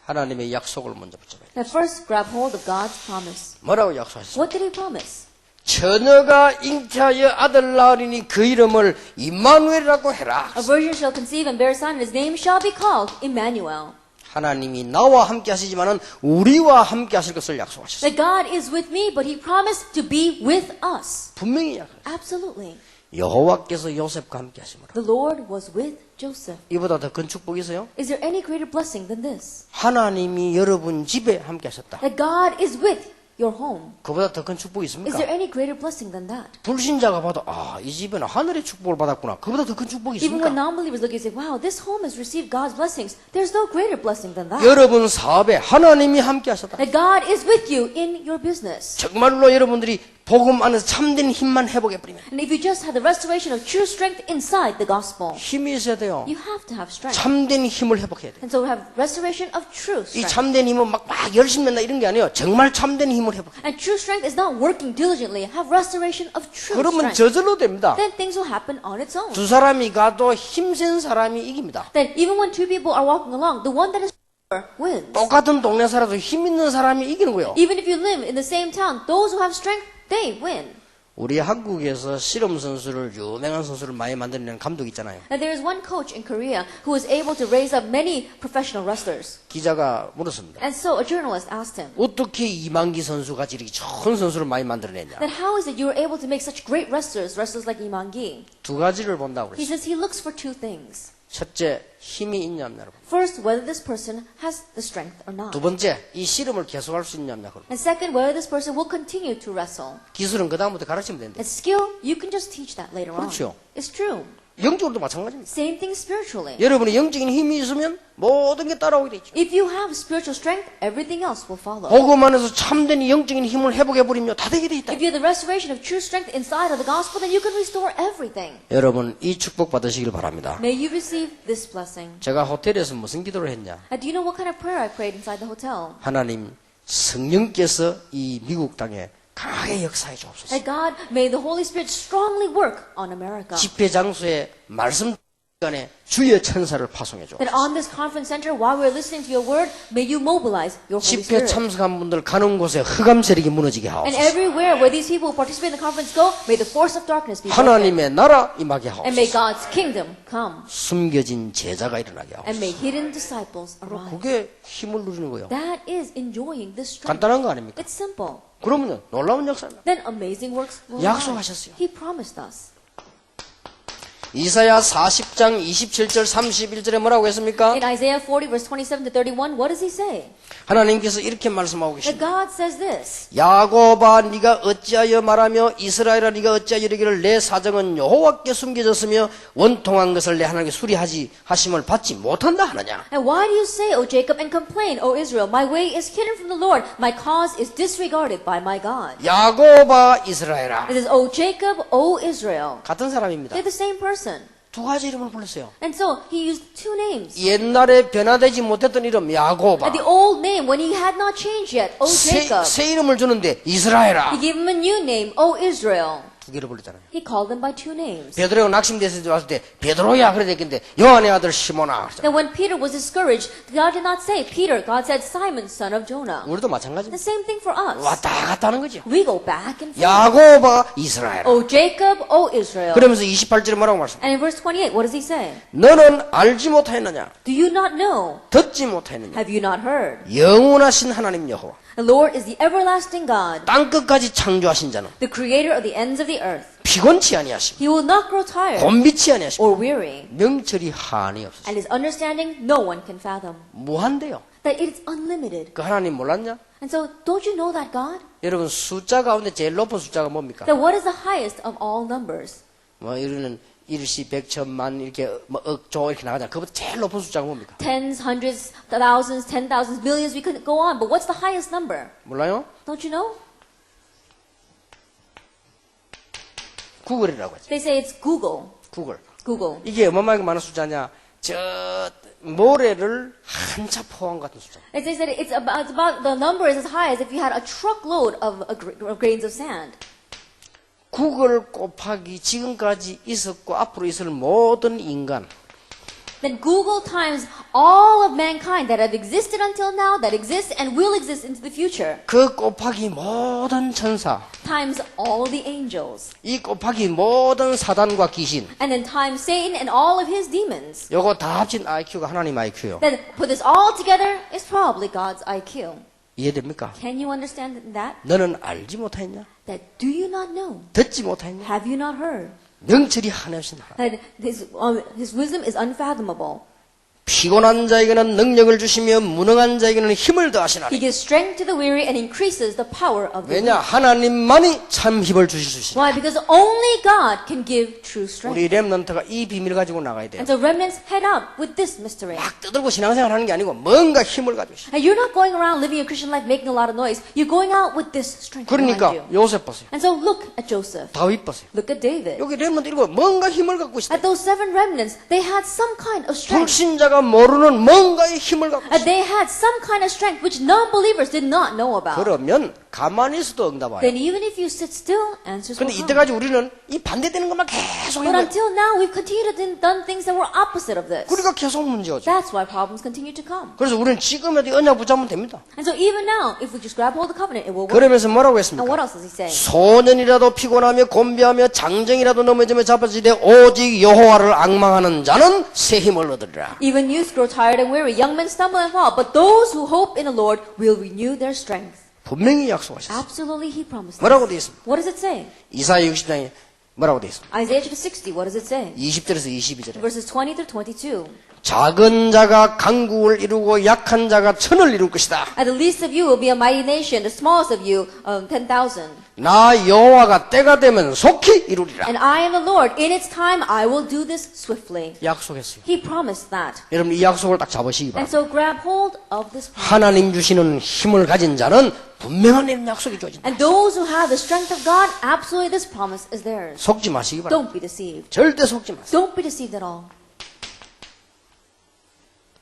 Speaker 1: 하나님의 약속을 먼저 붙잡아야 돼요.
Speaker 2: Now first grab hold of God's promise.
Speaker 1: 뭐라고 약속하셨어요?
Speaker 2: What did he promise?
Speaker 1: 처녀가 잉태하여 아들 낳으리니 그 이름을 임마누엘이라고 해라.
Speaker 2: A virgin shall conceive and bear a son, and his name shall be called Emmanuel.
Speaker 1: 하나님이 나와 함께 하시지만은 우리와 함께 하실 것을 약속하셨어요.
Speaker 2: That God is with me, but he promised to be with us.
Speaker 1: 분명히 약속하셨어요.
Speaker 2: Absolutely.
Speaker 1: 여호와께서 요셉과 함께 하심으로.
Speaker 2: The Lord was with Joseph.
Speaker 1: 이보다 더 큰 축복이 있어요?
Speaker 2: Is there any greater blessing than this?
Speaker 1: 하나님이 여러분 집에 함께 하셨다.
Speaker 2: That God is with your home.
Speaker 1: 그보다 더 큰 축복이
Speaker 2: Is
Speaker 1: 있습니까?
Speaker 2: there any greater blessing than that?
Speaker 1: 불신자가 봐도 이 집에는 하늘의 축복을 받았구나. 그보다 더 큰 축복이
Speaker 2: Even when
Speaker 1: 있습니까?
Speaker 2: non-believers look and say, wow, this home has received God's blessings, there's no greater blessing than that.
Speaker 1: 여러분 사업에 하나님이 함께 하셨다.
Speaker 2: That God is with you in your business.
Speaker 1: 정말로 여러분들이 복음 안에서 참된 힘만 회복해버리면
Speaker 2: And if you just have the restoration of true strength inside the gospel,
Speaker 1: 힘이 있어야 돼요.
Speaker 2: you have to have strength.
Speaker 1: 참된 힘을 회복해야 돼요.
Speaker 2: And so we have restoration of true
Speaker 1: 이
Speaker 2: strength.
Speaker 1: 참된 힘은 막 열심히 한다 이런 게 아니에요. 정말 참된 힘을 회복해요.
Speaker 2: And true strength is not working diligently. Have restoration of true
Speaker 1: 그러면
Speaker 2: strength.
Speaker 1: 저절로 됩니다.
Speaker 2: Then things will happen on its own.
Speaker 1: 두 사람이 가도 힘센 사람이 이깁니다.
Speaker 2: Then even when two people are walking along, the one that is stronger wins.
Speaker 1: 똑같은 동네 살아도 힘 있는 사람이 이기는 거예요.
Speaker 2: Even if you live in the same town, those who have strength, they win.
Speaker 1: 우리 한국에서 씨름 선수를 유명한 선수를 많이 만드는 감독 있잖아요.
Speaker 2: Now there is one coach in Korea who is able to raise up many professional wrestlers.
Speaker 1: 기자가 물었습니다.
Speaker 2: And so a journalist asked him,
Speaker 1: 어떻게 이만기 선수같이 이렇게 좋은 선수를 많이 만들어냈냐?
Speaker 2: then how is it you are able to make such great wrestlers like Lee Man-gi?
Speaker 1: 두 가지를 본다고
Speaker 2: He
Speaker 1: 그랬어요.
Speaker 2: says he looks for two things.
Speaker 1: 첫째, 힘이 있냐 없냐.
Speaker 2: First, whether this person has the strength or not.
Speaker 1: 두 번째, 이 씨름을 계속할 수 있냐 없냐.
Speaker 2: And second, whether this person will continue to wrestle.
Speaker 1: 기술은 그 다음부터 가르치면 된대.
Speaker 2: And skill, you can just teach that later on.
Speaker 1: 그렇죠.
Speaker 2: It's true.
Speaker 1: 영적으로도 마찬가지입니다.
Speaker 2: Same thing spiritually.
Speaker 1: 여러분이 영적인 힘이 있으면 모든 게 따라오게 되죠.
Speaker 2: If you have spiritual strength, everything else will follow.
Speaker 1: 복음 안에서 참된 영적인 힘을 회복해버리면 다 되게 돼 있다.
Speaker 2: If you have the restoration of true strength inside of the gospel, then you can restore everything.
Speaker 1: 여러분 이 축복 받으시길 바랍니다.
Speaker 2: May you receive this blessing.
Speaker 1: 제가 호텔에서 무슨 기도를 했냐?
Speaker 2: Do you know what kind of prayer I prayed inside the hotel?
Speaker 1: 하나님 성령께서 이 미국 땅에 강하게 역사해 주옵소서.
Speaker 2: That God, may the Holy Spirit strongly work on America.
Speaker 1: 집회 장소에 말씀 시간에 주의 천사를 파송해 줘.
Speaker 2: That on this conference center, while we're listening to your word, may you mobilize your Holy
Speaker 1: 집회
Speaker 2: Spirit.
Speaker 1: 참석한 분들 가는 곳에 흑암 세력이 무너지게
Speaker 2: And
Speaker 1: 하옵소서.
Speaker 2: everywhere where these people who participate in the conference go, may the force of darkness be broken.
Speaker 1: 하나님의 나라 임하게
Speaker 2: And may
Speaker 1: 하옵소서.
Speaker 2: God's kingdom come.
Speaker 1: 숨겨진 제자가 일어나게
Speaker 2: And may
Speaker 1: 하옵소서.
Speaker 2: hidden disciples arise.
Speaker 1: 그게 힘을 누리는 거예요.
Speaker 2: That is enjoying this strength.
Speaker 1: 간단한 거 아닙니까?
Speaker 2: It's simple.
Speaker 1: 그러면요 놀라운 역사입니다.
Speaker 2: Then amazing works will
Speaker 1: 약속하셨어요.
Speaker 2: arise. He promised us.
Speaker 1: 이사야 40장 27절 31절에 뭐라고 했습니까?
Speaker 2: In Isaiah 40 verse 27 to 31, what does he say?
Speaker 1: 하나님께서 이렇게 말씀하고
Speaker 2: That
Speaker 1: 계십니다.
Speaker 2: God says this.
Speaker 1: 야곱아 네가 어찌하여 말하며 이스라엘아 네가 어찌하여 이르기를 내 사정은 여호와께 숨겨졌으며 원통한 것을 내 하나님께 수리하지 하심을 받지 못한다 하느냐.
Speaker 2: And why do you say, O Jacob, and complain, O Israel, my way is hidden from the Lord, my cause is disregarded by my God.
Speaker 1: 야곱아 이스라엘아.
Speaker 2: It says, O Jacob, O Israel.
Speaker 1: 같은 사람입니다.
Speaker 2: They're the same person.
Speaker 1: 두 가지 이름을 불렀어요.
Speaker 2: And so he used two names.
Speaker 1: 옛날에 변화되지 못했던 이름 야곱아.
Speaker 2: And the old name, when he had not changed yet, O Jacob.
Speaker 1: 새 이름을 주는데 이스라엘아.
Speaker 2: He gave him a new name, O Israel.
Speaker 1: 두 개를 불렀잖아요.
Speaker 2: He called them by two names.
Speaker 1: 베드로가 낙심됐을 때 왔을 때 베드로야 그래 됐겠는데 요한의 아들 시몬아.
Speaker 2: Then when Peter was discouraged, God did not say Peter, God said Simon, son of Jonah.
Speaker 1: 우리도
Speaker 2: The
Speaker 1: 마찬가지입니다.
Speaker 2: same thing for us.
Speaker 1: 왔다 갔다 하는 거죠.
Speaker 2: We go back and forth.
Speaker 1: 야곱아 이스라엘아.
Speaker 2: O Jacob, O Israel.
Speaker 1: 그러면서 28절에 뭐라고 말씀?
Speaker 2: And in verse 28, what does he say?
Speaker 1: 너는 알지 못하였느냐?
Speaker 2: Do you not know?
Speaker 1: 듣지 못하였느냐?
Speaker 2: Have you not heard?
Speaker 1: 영원하신 하나님 여호와.
Speaker 2: The Lord is the everlasting God,
Speaker 1: 땅 끝까지 창조하신 자는
Speaker 2: the creator of the ends of the earth.
Speaker 1: 피곤치 아니하시고
Speaker 2: He will not grow tired
Speaker 1: 곤비치 아니하시고
Speaker 2: or weary,
Speaker 1: 명철이 한이 없으시고
Speaker 2: and his understanding no one can fathom.
Speaker 1: 무한대요.
Speaker 2: That it is unlimited.
Speaker 1: 그 하나님 몰랐냐?
Speaker 2: And so, don't you know that God?
Speaker 1: 여러분 숫자 가운데 제일 높은 숫자가 뭡니까?
Speaker 2: That what is the highest of all numbers?
Speaker 1: 뭐 이러는 일시 백천만 이렇게 뭐 억조 이렇게 나가잖아. 그보다 제일 높은 숫자가 뭡니까?
Speaker 2: Tens, hundreds, thousands, 10,000s, millions, we could go on. But what's the highest number?
Speaker 1: 몰라요?
Speaker 2: Don't you know?
Speaker 1: 구글이라고 하죠.
Speaker 2: They say it's Google.
Speaker 1: 구글.
Speaker 2: Google.
Speaker 1: 이게 어마어마하게 많은 숫자냐? 저 모래를 한 차 포함 같은 숫자.
Speaker 2: It says that it's about the number is as high as if you had a truckload of grains of sand.
Speaker 1: 구글 곱하기 지금까지 있었고 앞으로 있을 모든 인간
Speaker 2: Then Google times all of mankind that have existed until now, that exists and will exist into the future,
Speaker 1: 그 곱하기 모든 천사
Speaker 2: times all the angels,
Speaker 1: 이 곱하기 모든 사단과 귀신
Speaker 2: and then times Satan and all of his demons.
Speaker 1: 요거 다 합친 IQ가 하나님 IQ요.
Speaker 2: Then put this all together is probably God's IQ.
Speaker 1: 이해됩니까?
Speaker 2: Can you understand that?
Speaker 1: 너는 알지 못했냐?
Speaker 2: That do you not know?
Speaker 1: 듣지 못했냐?
Speaker 2: Have you not heard?
Speaker 1: 명철이 하나님 하나.
Speaker 2: That his wisdom is unfathomable.
Speaker 1: 피곤한 자에게는 능력을 주시며 무능한 자에게는 힘을 더하시나니.
Speaker 2: He gives strength to the weary and increases the power of the
Speaker 1: 왜냐?
Speaker 2: weak.
Speaker 1: 하나님만이 참 힘을 주실 수 있습니다.
Speaker 2: Why? Because only God can give true strength.
Speaker 1: 우리 렘넌트가 이 비밀을 가지고 나가야 돼요.
Speaker 2: And so remnants head out with this mystery.
Speaker 1: 막 떠들고 신앙생활 하는 게 아니고 뭔가 힘을 가지고 있어요.
Speaker 2: And you're not going around living a Christian life making a lot of noise. You're going out with this strength behind
Speaker 1: 그러니까
Speaker 2: you.
Speaker 1: 요셉 보세요.
Speaker 2: And so look at Joseph.
Speaker 1: 다윗 보세요.
Speaker 2: Look at David.
Speaker 1: 여기 렘넌트 이거 뭔가 힘을 갖고 있어요.
Speaker 2: At those 7 remnants, they had some kind of strength.
Speaker 1: 불신자가 모르는 뭔가의 힘을 갖고 있어요.
Speaker 2: They had some kind of strength which non-believers did not know about.
Speaker 1: 그러면 가만히 있어도 응답 와요.
Speaker 2: Then even if you sit still, answers will
Speaker 1: 근데
Speaker 2: come.
Speaker 1: 이때까지 우리는 이 반대되는 것만 계속
Speaker 2: But
Speaker 1: 해요.
Speaker 2: until now, we've continued to done things that were opposite of this.
Speaker 1: 그러니까 계속 문제죠.
Speaker 2: That's why problems continue to come.
Speaker 1: 그래서 우리는 지금에도 언약 붙잡으면 됩니다.
Speaker 2: And so even now, if we just grab hold of the covenant, it will work.
Speaker 1: 그러면서 뭐라고
Speaker 2: And
Speaker 1: 했습니까?
Speaker 2: what else does he say?
Speaker 1: 소년이라도 피곤하며 곤비하며 장정이라도 넘어지며 자빠지되 오직 여호와를 앙망하는 자는 새 힘을 얻으리라.
Speaker 2: Even youths grow tired and weary, young men stumble and fall, but those who hope in the Lord will renew their strength.
Speaker 1: 분명히 약속하셨어요.
Speaker 2: Absolutely, he promised.
Speaker 1: 뭐라고 되어 있습니까?
Speaker 2: What does it say?
Speaker 1: 이사야 60장에 뭐라고 되어 있습니까?
Speaker 2: Isaiah chapter 60, what does it say?
Speaker 1: 20절에서 22절에
Speaker 2: Verses 20 through 22.
Speaker 1: 작은 자가 강국을 이루고 약한 자가 천을 이룰 것이다.
Speaker 2: At the least of you will be a mighty nation, the smallest of you, 10,000.
Speaker 1: 나 여호와가 때가 되면 속히 이루리라.
Speaker 2: And I am the Lord. In its time, I will do this swiftly.
Speaker 1: 약속했어요.
Speaker 2: He promised that.
Speaker 1: 여러분 이 약속을 딱 잡으시기
Speaker 2: And
Speaker 1: 바랍니다.
Speaker 2: so grab hold of this promise.
Speaker 1: 하나님 주시는 힘을 가진 자는 분명한 이런 약속이 주어진다.
Speaker 2: And those who have the strength of God, absolutely this promise is theirs.
Speaker 1: 속지 마시기 바랍니다.
Speaker 2: Don't be deceived.
Speaker 1: 절대 속지 마세요.
Speaker 2: Don't be deceived at all.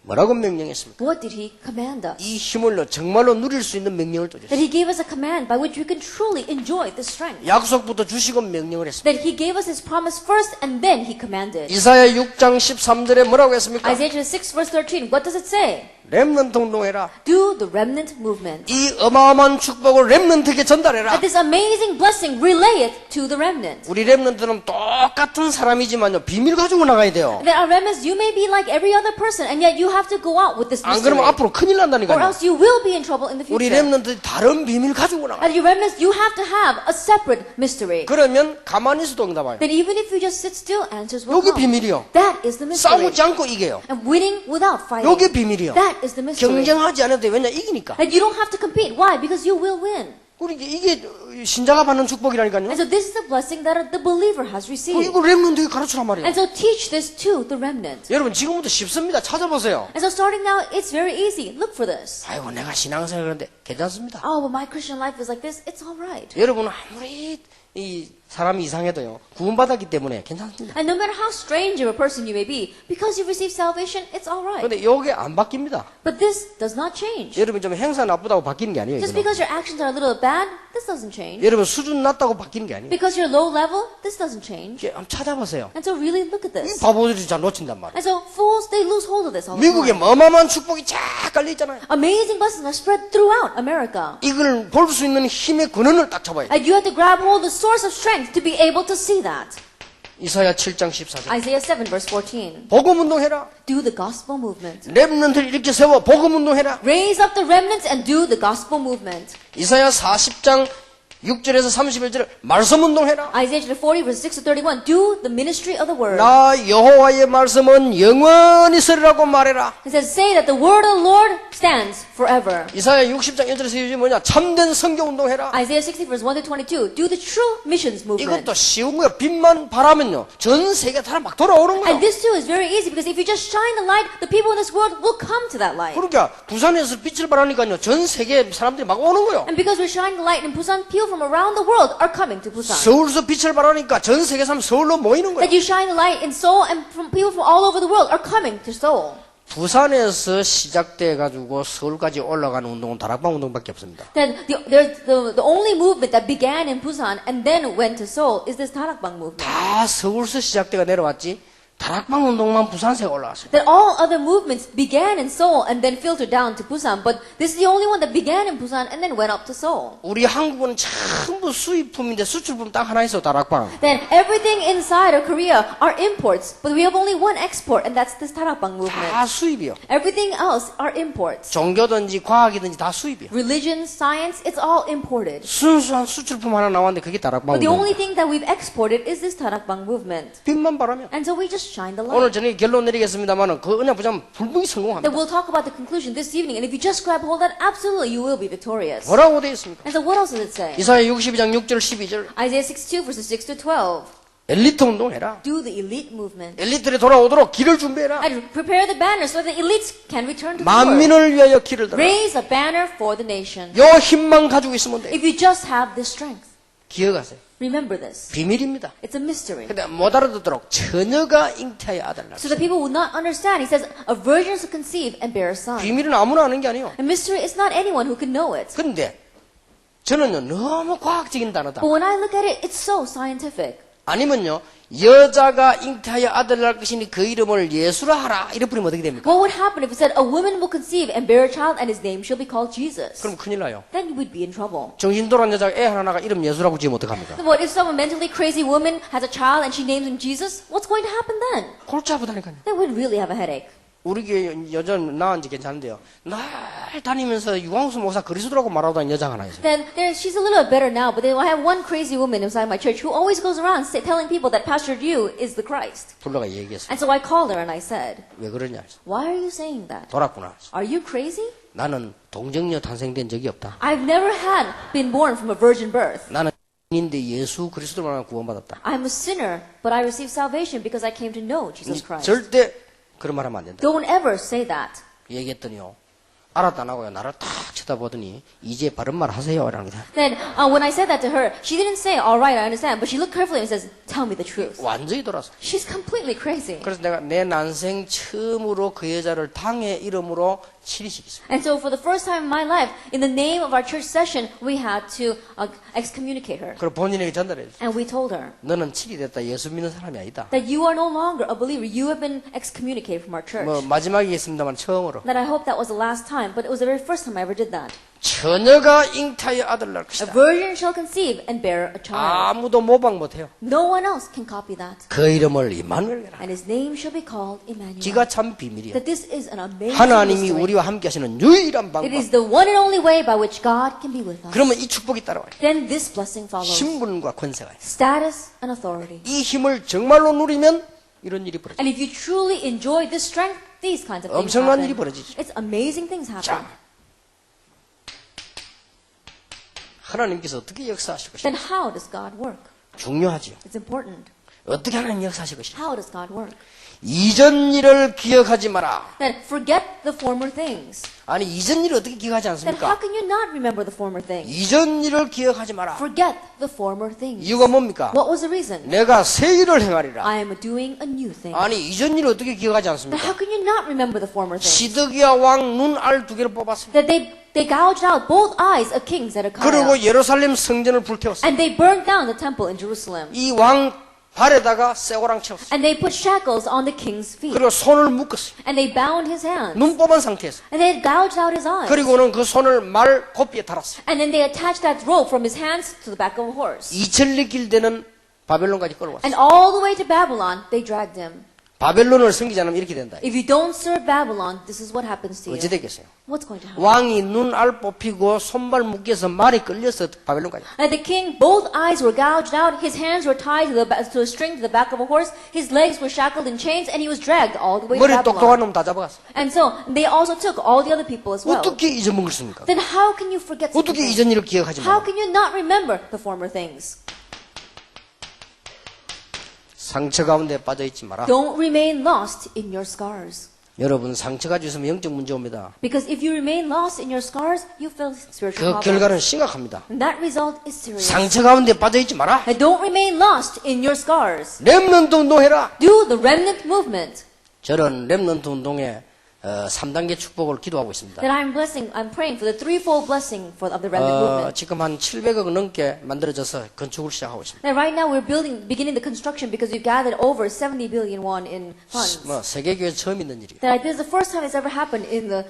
Speaker 1: 뭐라고 명령했습니까?
Speaker 2: What did he command us?
Speaker 1: 이 힘을로 정말로 누릴 수 있는 명령을 또
Speaker 2: That
Speaker 1: 줬어요.
Speaker 2: he gave us a command by which we can truly enjoy this strength.
Speaker 1: 약속부터 주시고 명령을 했습니다.
Speaker 2: That he gave us his promise first and then he commanded.
Speaker 1: 이사야 6장 13절에 뭐라고 했습니까?
Speaker 2: Isaiah chapter 6 verse 13, what does it say?
Speaker 1: 렘넌트 운동해라.
Speaker 2: Do the remnant movement.
Speaker 1: 이 어마어마한 축복을 렘넌트에게 전달해라.
Speaker 2: That this amazing blessing, relay it to the remnant.
Speaker 1: 우리 렘넌트는 똑같은 사람이지만요 비밀 가지고 나가야 돼요.
Speaker 2: That our remnants, you may be like every other person, and yet you have to go out with this
Speaker 1: 안
Speaker 2: mystery.
Speaker 1: 그러면 앞으로 큰일
Speaker 2: Or
Speaker 1: 난다니까요.
Speaker 2: else you will be in trouble in the
Speaker 1: 우리
Speaker 2: future.
Speaker 1: 렘넌트들이 다른 비밀 가지고 나가.
Speaker 2: As your remnants, you have to have a separate mystery.
Speaker 1: 그러면 가만히 있어도 응답 와요.
Speaker 2: Then even if you just sit still, answers will
Speaker 1: 여기
Speaker 2: come.
Speaker 1: 비밀이요.
Speaker 2: That is the mystery.
Speaker 1: 싸우지 않고 이겨요.
Speaker 2: And winning without fighting.
Speaker 1: 여기 비밀이요.
Speaker 2: That is the mystery.
Speaker 1: 경쟁하지 않아도 돼. 왜냐 이기니까.
Speaker 2: And you don't have to compete. Why? Because you will win.
Speaker 1: 우리 이게 신자가 받는 축복이라니까요.
Speaker 2: And so this is the blessing that the believer has received.
Speaker 1: 이거 렘넌트에게 가르치란 말이에요.
Speaker 2: And so teach this to the remnant.
Speaker 1: 여러분 지금부터 쉽습니다. 찾아보세요.
Speaker 2: And so starting now, it's very easy. Look for this.
Speaker 1: 아이고 내가 신앙생활 그런데 괜찮습니다.
Speaker 2: Oh, but my Christian life is like this. It's all right.
Speaker 1: 여러분 아무리 이 사람이 이상해도요 구원받았기 때문에 괜찮습니다.
Speaker 2: And no matter how strange of a person you may be, because you've received salvation, it's all right.
Speaker 1: 그런데 이게 안 바뀝니다.
Speaker 2: But this does not change.
Speaker 1: 여러분 좀 행사 나쁘다고 바뀌는 게 아니에요.
Speaker 2: Just
Speaker 1: 이거는.
Speaker 2: because your actions are a little bad, this doesn't change.
Speaker 1: 여러분 수준 낮다고 바뀌는 게 아니에요.
Speaker 2: Because you're low level, this doesn't change.
Speaker 1: 이게 한번 찾아보세요.
Speaker 2: And so really look at
Speaker 1: 이
Speaker 2: this.
Speaker 1: 바보들이 잘 놓친단 말이에요.
Speaker 2: And so fools, they lose hold of this all the
Speaker 1: 미국에
Speaker 2: time.
Speaker 1: 어마어마한 축복이 쫙 깔려 있잖아요.
Speaker 2: Amazing blessings are spread throughout America.
Speaker 1: 이걸 볼 수 있는 힘의 근원을 딱 잡아야 돼요.
Speaker 2: And you have to grab hold of the source of strength to be able to see that.
Speaker 1: 이사야 7장 14절.
Speaker 2: Isaiah 7 verse 14.
Speaker 1: 복음 운동해라.
Speaker 2: Do the gospel movement.
Speaker 1: 렘넌트를 이렇게 세워 복음 운동해라.
Speaker 2: Raise up the remnants and do the gospel movement.
Speaker 1: 이사야 40장 6절에서 31절 말씀 운동해라.
Speaker 2: Isaiah chapter 40 verse 6 to 31. Do the ministry of the word.
Speaker 1: 나 여호와의 말씀은 영원히 서리라고 말해라.
Speaker 2: It says, say that the word of the Lord stands forever.
Speaker 1: 이사야 60장 1절에서 2절이 뭐냐? 참된 성경 운동해라.
Speaker 2: Isaiah 60 verse 1 to 22. Do the true missions movement.
Speaker 1: 이것도 쉬운 거야. 빛만 바라면요. 전 세계 다 막 돌아오는 거야.
Speaker 2: And this too is very easy because if you just shine the light, the people in this world will come to that light.
Speaker 1: 그러니까 부산에서 빛을 발하니까요. 전 세계 사람들이 막 오는 거예요.
Speaker 2: And because we're shining the light in Busan, people from around the world are coming to Busan.
Speaker 1: 서울에서 빛을 발하니까 전 세계 사람 서울로 모이는 거예요.
Speaker 2: That you shine the light in Seoul and from people from all over the world are coming to Seoul.
Speaker 1: 부산에서 시작돼 가지고 서울까지 올라가는 운동은 다락방 운동밖에 없습니다.
Speaker 2: Then the only movement that began in Busan and then went to Seoul is this Tarakbang movement.
Speaker 1: 다 서울에서 시작돼가 내려왔지. 다락방 운동만 부산에 올라왔어요.
Speaker 2: That all other movements began in Seoul and then filtered down to Busan, but this is the only one that began in Busan and then went up to Seoul.
Speaker 1: 우리 한국은 전부 수입품인데 수출품 딱 하나 있어 다락방.
Speaker 2: Then everything inside of Korea are imports, but we have only one export, and that's this Tarakbang movement.
Speaker 1: 다 수입이요.
Speaker 2: Everything else are imports.
Speaker 1: 종교든지 과학이든지 다 수입이요.
Speaker 2: Religion, science, it's all imported.
Speaker 1: 순수한 수출품 하나 나왔는데 그게 다락방
Speaker 2: But the
Speaker 1: 운동.
Speaker 2: only thing that we've exported is this Tarakbang movement.
Speaker 1: 빛만 바라면
Speaker 2: And so we just just shine the
Speaker 1: 오늘
Speaker 2: light.
Speaker 1: 저녁에 결론 내리겠습니다만은 그 언약 붙잡으면 분명히
Speaker 2: Then
Speaker 1: 성공합니다.
Speaker 2: we'll talk about the conclusion this evening, and if you just grab hold of that, absolutely you will be victorious.
Speaker 1: 뭐라고 되어 있습니까?
Speaker 2: And so what else does it say?
Speaker 1: 이사야 62장 6절 12절
Speaker 2: Isaiah 62 verses 6 to 12.
Speaker 1: 엘리트 운동해라.
Speaker 2: Do the elite movement.
Speaker 1: 엘리트들이 돌아오도록 길을 준비해라.
Speaker 2: And prepare the banner so that the elites can return to the Lord.
Speaker 1: 만민을 위하여 길을 들어.
Speaker 2: Raise a banner for the nation.
Speaker 1: 요 힘만 가지고 있으면 돼.
Speaker 2: If you just have this strength.
Speaker 1: 기억하세요.
Speaker 2: Remember this.
Speaker 1: 비밀입니다.
Speaker 2: It's a mystery.
Speaker 1: 근데 못 알아듣도록 처녀가 잉태하여 아들 낳았어요.
Speaker 2: So that people will not understand. He says, a virgin shall conceive and bear a son.
Speaker 1: 비밀은 아무나 아는 게 아니에요.
Speaker 2: A mystery is not anyone who can know it.
Speaker 1: 근데 저는요 너무 과학적인 단어다.
Speaker 2: But when I look at it, it's so scientific.
Speaker 1: 아니면요 여자가 잉태하여 아들 낳을 것이니 그 이름을 예수라 하라 이래 뿌리면 어떻게 됩니까?
Speaker 2: What would happen if it said, a woman will conceive and bear a child and his name shall be called Jesus?
Speaker 1: 그럼 큰일 나요.
Speaker 2: Then you would be in trouble.
Speaker 1: 정신 돌아온 여자가 애 하나가 이름 예수라고 지으면 어떡합니까?
Speaker 2: What if some mentally crazy woman has a child and she names him Jesus? What's going to happen then?
Speaker 1: 골치 아프다니까요.
Speaker 2: They would really have a headache.
Speaker 1: 우리 교회 여자 낳은지 괜찮은데요. 날 다니면서 유광수 목사 그리스도라고 말하고 다니는 여자가 하나 있어요.
Speaker 2: Then she's a little bit better now, but then I have one crazy woman inside my church who always goes around telling people that Pastor Liu is the Christ.
Speaker 1: 불러가 얘기했어요.
Speaker 2: And so I called her and I said,
Speaker 1: 왜 그러냐?
Speaker 2: why are you saying that?
Speaker 1: 돌았구나.
Speaker 2: Are you crazy?
Speaker 1: 나는 동정녀 탄생된 적이 없다.
Speaker 2: I've never been born from a virgin birth.
Speaker 1: 나는 인데 예수 그리스도로 구원받았다.
Speaker 2: I'm a sinner, but I received salvation because I came to know Jesus Christ.
Speaker 1: 절대 그런 말 하면 안 된다.
Speaker 2: Don't ever say that.
Speaker 1: 얘기했더니요. 알았다 안 하고요. 나를 탁 쳐다보더니 이제 바른 말 하세요. 라는 거다.
Speaker 2: Then when I said that to her, she didn't say, all right, I understand, but she looked carefully and says, tell me the truth.
Speaker 1: 완전히 돌아서.
Speaker 2: She's completely crazy.
Speaker 1: 그래서 내가 내 난생 처음으로 그 여자를 당의 이름으로 치리시켰습니다.
Speaker 2: And so for the first time in my life, in the name of our church session, we had to excommunicate her.
Speaker 1: 그리고 본인에게 전달해 줬어요.
Speaker 2: And we told her
Speaker 1: 너는 치리됐다. 예수 믿는 사람이 아니다.
Speaker 2: that you are no longer a believer. You have been excommunicated from our church.
Speaker 1: 뭐 마지막이겠습니다만 처음으로.
Speaker 2: That I hope that was the last time, but it was the very first time I ever did that.
Speaker 1: 처녀가 잉타하여 아들 낳을
Speaker 2: A
Speaker 1: 것이다.
Speaker 2: virgin shall conceive and bear a child.
Speaker 1: 아무도 모방 못해요.
Speaker 2: No one else can copy that.
Speaker 1: 그 이름을 이마누엘이라.
Speaker 2: And his name shall be called Emmanuel.
Speaker 1: 기가 참 비밀이에요.
Speaker 2: That this is an amazing
Speaker 1: 하나님이
Speaker 2: mystery.
Speaker 1: 우리와 함께 하시는 유일한 방법.
Speaker 2: It is the one and only way by which God can be with us.
Speaker 1: 그러면 이 축복이 따라와요.
Speaker 2: Then this blessing follows.
Speaker 1: 신분과 권세가 있어요.
Speaker 2: Status and authority.
Speaker 1: 이 힘을 정말로 누리면 이런 일이 벌어져요.
Speaker 2: And if you truly enjoy this strength, these kinds of things
Speaker 1: 엄청난 일이
Speaker 2: happen.
Speaker 1: 벌어지죠.
Speaker 2: It's amazing things happen.
Speaker 1: 자, 하나님께서 어떻게 역사하실 것인가?
Speaker 2: Then how does God work?
Speaker 1: 중요하죠.
Speaker 2: It's important.
Speaker 1: 어떻게 하나님 역사하실 것인가?
Speaker 2: How does God work?
Speaker 1: 이전 일을 기억하지 마라.
Speaker 2: Then forget the former things.
Speaker 1: 아니 이전 일을 어떻게 기억하지
Speaker 2: Then how
Speaker 1: 않습니까?
Speaker 2: can you not remember the former things?
Speaker 1: 이전 일을 기억하지 마라.
Speaker 2: Forget the former things.
Speaker 1: 이유가 뭡니까?
Speaker 2: What was the reason?
Speaker 1: 내가 새 일을 행하리라.
Speaker 2: I am doing a new thing.
Speaker 1: 아니 이전 일을 어떻게 기억하지
Speaker 2: Then
Speaker 1: 않습니까?
Speaker 2: how can you not remember the former things?
Speaker 1: 시드기야 왕 눈알 두 개를 뽑았습니다.
Speaker 2: That they gouged out both eyes of King Zedekiah.
Speaker 1: 그리고 예루살렘 성전을 불태웠습니다.
Speaker 2: And they burned down the temple in Jerusalem.
Speaker 1: 이 왕 발에다가 쇠고랑 채웠습니다.
Speaker 2: And they put shackles on the king's feet.
Speaker 1: 그리고 손을 묶었습니다.
Speaker 2: And they bound his hands.
Speaker 1: 눈 뽑은 상태에서.
Speaker 2: And they gouged out his eyes.
Speaker 1: 그리고는 그 손을 말 고삐에 달았어요.
Speaker 2: And then they attached that rope from his hands to the back of a horse.
Speaker 1: 2000리 길 되는 바벨론까지 끌어왔어요.
Speaker 2: And all the way to Babylon, they dragged him.
Speaker 1: 바벨론을 섬기지 않으면 이렇게 된다.
Speaker 2: If you don't serve Babylon, this is what happens to you.
Speaker 1: 어찌 되겠어요?
Speaker 2: What's going to happen?
Speaker 1: 왕이 눈알 뽑히고 손발 묶여서 말이 끌려서 바벨론까지.
Speaker 2: And the king, both eyes were gouged out, his hands were tied to a string to the back of a horse, his legs were shackled in chains, and he was dragged all the way to
Speaker 1: 머리 똑똑한
Speaker 2: Babylon.
Speaker 1: 놈 다 잡아갔어.
Speaker 2: And so they also took all the other people as well.
Speaker 1: 어떻게 잊어먹을 수 있습니까?
Speaker 2: Then how can you forget such a
Speaker 1: 어떻게
Speaker 2: thing?
Speaker 1: 이전 일을 기억하지
Speaker 2: How
Speaker 1: 마?
Speaker 2: can you not remember the former things?
Speaker 1: 상처 가운데 빠져있지 마라.
Speaker 2: Don't remain lost in your scars.
Speaker 1: 여러분 상처 가지고 있으면 영적 문제 옵니다.
Speaker 2: Because if you remain lost in your scars, you feel spiritual
Speaker 1: 그
Speaker 2: problems.
Speaker 1: 결과는 심각합니다.
Speaker 2: And that result is serious.
Speaker 1: 상처 가운데 빠져있지 마라.
Speaker 2: And don't remain lost in your scars.
Speaker 1: 렘넌트 운동해라.
Speaker 2: Do the remnant movement.
Speaker 1: 저는 렘넌트 운동의 3단계 축복을 기도하고 있습니다.
Speaker 2: That I'm praying for the threefold blessing of the remnant movement.
Speaker 1: 지금 한 700억 넘게 만들어져서 건축을 시작하고 있습니다.
Speaker 2: And right now we're beginning the construction because we've gathered over 70 billion won in funds.
Speaker 1: 세계교회 처음 있는 일이에요.
Speaker 2: That this is the first time it's ever happened in the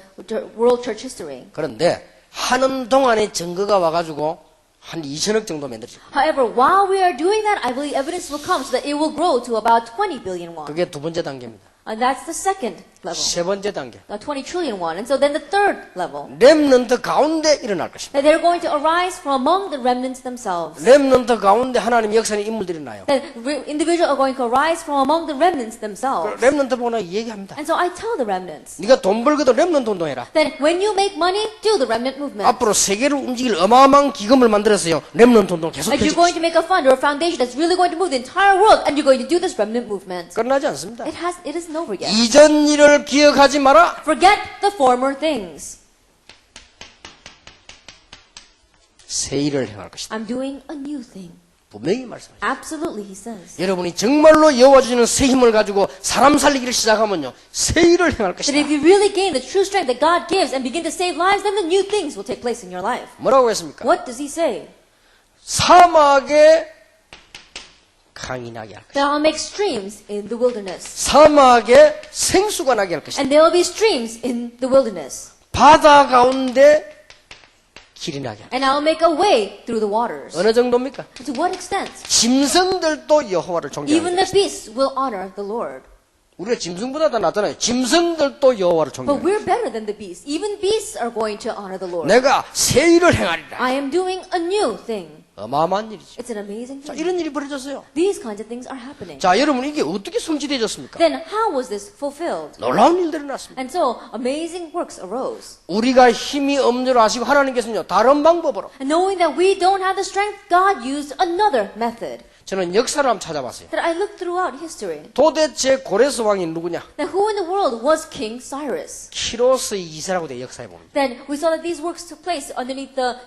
Speaker 2: world church history.
Speaker 1: 그런데 하는 동안에 증거가 와가지고 한 2천억 정도 만들어집니다.
Speaker 2: However, while we are doing that, I believe evidence will come so that it will grow to about 20 billion won.
Speaker 1: 그게 두 번째 단계입니다.
Speaker 2: And that's the second level,
Speaker 1: 세 번째 단계.
Speaker 2: the 20 trillion one. And so then the third level,
Speaker 1: 렘넌트 가운데 일어날 것입니다.
Speaker 2: that they're going to arise from among the remnants themselves.
Speaker 1: 렘넌트 가운데 하나님 역사의 인물들이 나요.
Speaker 2: That individuals are going to arise from among the remnants themselves.
Speaker 1: 렘넌트 보나 얘기합니다.
Speaker 2: And so I tell the remnants
Speaker 1: 네가 돈 벌거든 렘넌트 운동해라.
Speaker 2: that when you make money, do the remnant movement.
Speaker 1: 앞으로 세계를 움직일 어마어마한 기금을 만들었어요. 렘넌트 운동 계속
Speaker 2: Like you're
Speaker 1: 펼치고
Speaker 2: going to make a fund or a foundation that's really going to move the entire world, and you're going to do this remnant movement.
Speaker 1: 끝나지 않습니다.
Speaker 2: It isn't over yet.
Speaker 1: 이전 일을 기억하지 마라.
Speaker 2: Forget the former things.
Speaker 1: 새 일을 행할 것이다.
Speaker 2: I'm doing a new thing.
Speaker 1: 분명히 말씀하십니다.
Speaker 2: Absolutely, he says.
Speaker 1: 여러분이 정말로 여호와 주시는 새 힘을 가지고 사람 살리기를 시작하면요. 새 일을 행할
Speaker 2: That
Speaker 1: 것이다.
Speaker 2: if you really gain the true strength that God gives and begin to save lives, then the new things will take place in your life.
Speaker 1: 뭐라고 했습니까?
Speaker 2: What does he say?
Speaker 1: 사막에 강이 나게 할 것이다.
Speaker 2: That I'll make streams in the wilderness.
Speaker 1: 사막에 생수가 나게 할 것이다.
Speaker 2: And there will be streams in the wilderness.
Speaker 1: 바다 가운데 길이 나게 할 것이다.
Speaker 2: And I'll make a way through the waters.
Speaker 1: 어느 정도입니까?
Speaker 2: To what extent?
Speaker 1: 짐승들도 여호와를
Speaker 2: Even
Speaker 1: 존경합니다.
Speaker 2: the beasts will honor the Lord.
Speaker 1: 우리가 짐승보다 더 낫잖아요. 짐승들도 여호와를
Speaker 2: But
Speaker 1: 존경합니다.
Speaker 2: we're better than the beasts. Even beasts are going to honor the Lord.
Speaker 1: 내가 새 일을 행하리라.
Speaker 2: I am doing a new thing.
Speaker 1: 어마어마한 일이죠.
Speaker 2: It's an amazing
Speaker 1: 자,
Speaker 2: thing.
Speaker 1: 이런 일이 벌어졌어요.
Speaker 2: These kinds of things are happening.
Speaker 1: 자, 여러분 이게 어떻게 성취되어졌습니까?
Speaker 2: Then how was this fulfilled?
Speaker 1: 놀라운 일들이 났습니다.
Speaker 2: And so amazing works arose.
Speaker 1: 우리가 힘이 없는 줄 아시고 하나님께서는요 다른 방법으로
Speaker 2: And knowing that we don't have the strength, God used another method.
Speaker 1: 저는 역사를 한번 찾아봤어요.
Speaker 2: That I looked throughout history.
Speaker 1: 도대체 고레스 왕이 누구냐?
Speaker 2: That who in the world was King Cyrus?
Speaker 1: 키로스 2세라고 돼 역사에 보면
Speaker 2: Then we saw that these works took place underneath the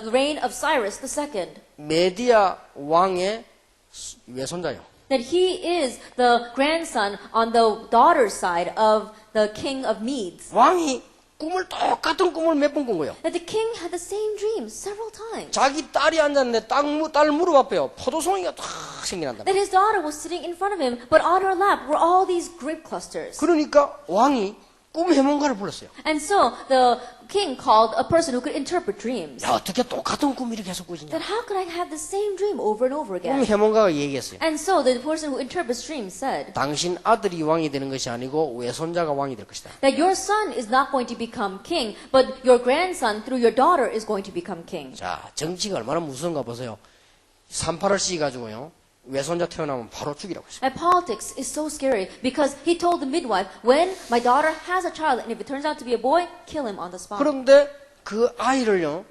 Speaker 2: reign of Cyrus II.
Speaker 1: 메디아 왕의 외손자요.
Speaker 2: That he is the grandson on the daughter's side of the king of Medes.
Speaker 1: 왕이 똑같은 꿈을 몇 번 꾼 거예요.
Speaker 2: That the king had the same dream several times.
Speaker 1: 자기 딸이 앉았는데 딸 무릎 앞에요. 포도송이가 탁 생겨난다.
Speaker 2: That his daughter was sitting in front of him, but on her lap were all these grape clusters.
Speaker 1: 그러니까 왕이 꿈 해몽가를 불렀어요.
Speaker 2: And so the king called a person who could interpret dreams.
Speaker 1: 야, 어떻게 똑같은 꿈을 이렇게 계속 꾸지냐?
Speaker 2: That how could I have the same dream over and over
Speaker 1: 꿈
Speaker 2: again?
Speaker 1: 해몽가가 얘기했어요.
Speaker 2: And so the person who interprets dreams said
Speaker 1: 당신 아들이 왕이 되는 것이 아니고 외손자가 왕이 될 것이다.
Speaker 2: that your son is not going to become king, but your grandson through your daughter is going to become king.
Speaker 1: 자, 정치가 얼마나 무서운가 보세요. 38을 씨 가지고요. 외손자 태어나면 바로 죽이라고 했어요.
Speaker 2: And politics is so scary because he told the midwife, when my daughter has a child and if it turns out to be a boy, kill him on the spot.
Speaker 1: 그런데 그 아이를요.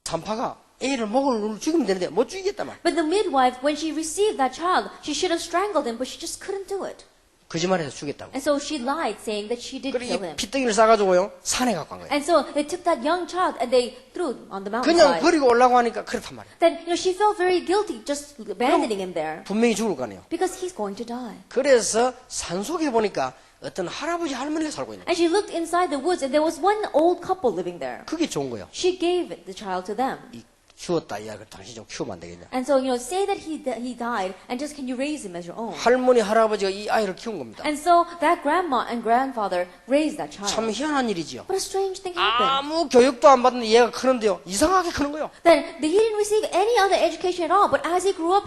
Speaker 1: 산파가 애를 목을 죽이면 되는데 못 죽이겠단 말이에요.
Speaker 2: But the midwife, when she received that child, she should have strangled him, but she just couldn't do it.
Speaker 1: 거짓말해서 죽였다고.
Speaker 2: And so she lied, saying that she did
Speaker 1: 그리고
Speaker 2: kill
Speaker 1: 이
Speaker 2: him.
Speaker 1: 피덩이를 싸가지고요. 산에 갖고 간 거예요.
Speaker 2: And so they took that young child and they threw him on the
Speaker 1: 그냥
Speaker 2: mountainside.
Speaker 1: 버리고 올라고 하니까 그렇단 말이에요.
Speaker 2: Then she felt very guilty just abandoning him there
Speaker 1: 분명히 죽을 거 아니에요.
Speaker 2: because he's going to die.
Speaker 1: 그래서 산속에 보니까 어떤 할아버지 할머니가 살고 있는 거예요.
Speaker 2: And she looked inside the woods and there was one old couple living there.
Speaker 1: 그게 좋은 거예요.
Speaker 2: She gave the child to them.
Speaker 1: 이 키웠다 이야. 당신 좀 키우면 안 되겠냐.
Speaker 2: And so, say that he died and just can you raise him as your own?
Speaker 1: 할머니 할아버지가 이 아이를 키운 겁니다.
Speaker 2: And so that grandma and grandfather raised that
Speaker 1: 참
Speaker 2: child.
Speaker 1: 희한한 일이지요.
Speaker 2: But a strange thing happened.
Speaker 1: 아무 교육도 안 받는 얘가 크는데요. 이상하게 크는 거예요.
Speaker 2: Then he didn't receive any other education at all. But as he grew up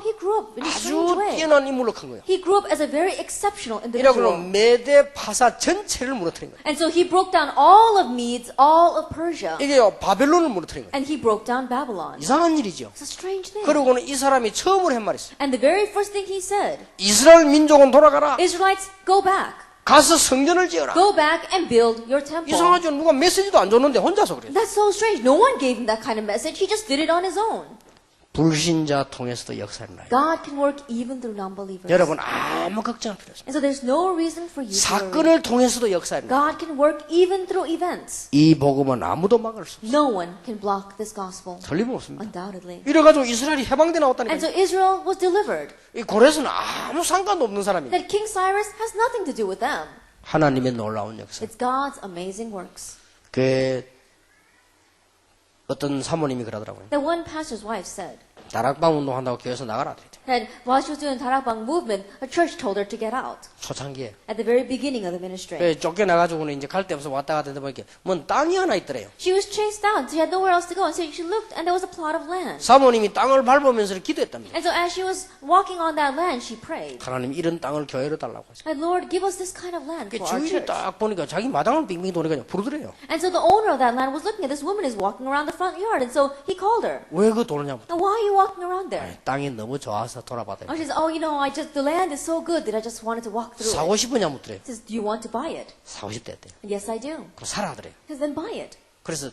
Speaker 2: in a strange
Speaker 1: 아주
Speaker 2: way.
Speaker 1: 뛰어난 인물로 큰 거예요.
Speaker 2: He grew up as a very exceptional
Speaker 1: 이라고
Speaker 2: individual.
Speaker 1: 메대 파사 전체를 무너뜨린 거예요.
Speaker 2: And so he broke down all of Medes, all of Persia.
Speaker 1: 이게요 바벨론을 무너뜨린 거예요.
Speaker 2: And he broke down Babylon.
Speaker 1: 이상한 일이죠.
Speaker 2: It's a strange thing.
Speaker 1: 그러고는 이 사람이 처음으로 한 말이 있어요.
Speaker 2: And the very first thing he said,
Speaker 1: 이스라엘 민족은 돌아가라.
Speaker 2: Israelites, go back.
Speaker 1: 가서 성전을 지어라.
Speaker 2: Go back and build your temple.
Speaker 1: 이상하죠. 누가 메시지도 안 줬는데 혼자서 그래요.
Speaker 2: That's so strange. No one gave him that kind of message. He just did it on his own.
Speaker 1: 불신자 통해서도 역사를 나요.
Speaker 2: God can work even through non-believers.
Speaker 1: 여러분 아무 걱정할 필요 없어요.
Speaker 2: And so there's no reason for you to worry.
Speaker 1: 사건을 통해서도 역사를 나요.
Speaker 2: God can work even through events.
Speaker 1: 이 복음은 아무도 막을 수 없어요.
Speaker 2: No one can block this gospel.
Speaker 1: 틀림없습니다.
Speaker 2: Undoubtedly.
Speaker 1: 이래가지고 이스라엘이 해방돼
Speaker 2: And
Speaker 1: 나왔다니까요.
Speaker 2: so Israel was delivered.
Speaker 1: 이 고레스는 아무 상관도 없는 사람이에요.
Speaker 2: That King Cyrus has nothing to do with them.
Speaker 1: 하나님의 놀라운 역사.
Speaker 2: It's God's amazing works.
Speaker 1: 그 어떤 사모님이 그러더라고요.
Speaker 2: That one pastor's wife said,
Speaker 1: 다락방 운동한다고 교회에서 나가라 그랬대.
Speaker 2: And while she was doing the Tarakbang movement, a church told her to get out
Speaker 1: 초창기에.
Speaker 2: at the very beginning of the ministry.
Speaker 1: 쫓겨나가지고는 이제 갈 데 없어 왔다 갔다 하다 보니까 뭔 땅이 하나 있더래요.
Speaker 2: She was chased out. She had nowhere else to go. And so she looked, and there was a plot of land.
Speaker 1: 사모님이 땅을 밟으면서 기도했답니다.
Speaker 2: And so as she was walking on that land, she prayed,
Speaker 1: 하나님 이런 땅을 교회로 달라고 했어요.
Speaker 2: and Lord, give us this kind of land for our
Speaker 1: 주인이
Speaker 2: church.
Speaker 1: 딱 보니까 자기 마당을 빙빙 도니까 부르더래요.
Speaker 2: And so the owner of that land was looking at this woman is walking around the front yard. And so he called her.
Speaker 1: 왜 그 도느냐고.
Speaker 2: Now, why are you walking around there?
Speaker 1: 땅이 너무 좋아서 돌아봤다.
Speaker 2: Oh, she says, oh, you know, the land is so good that I just wanted to walk through
Speaker 1: 사고
Speaker 2: it.
Speaker 1: 싶으냐 묻더래요.
Speaker 2: She says, do you want to buy it?
Speaker 1: 사고 싶대 했대요.
Speaker 2: Yes, I do.
Speaker 1: 그럼 사라 하더래요.
Speaker 2: He says, then buy it.
Speaker 1: 그래서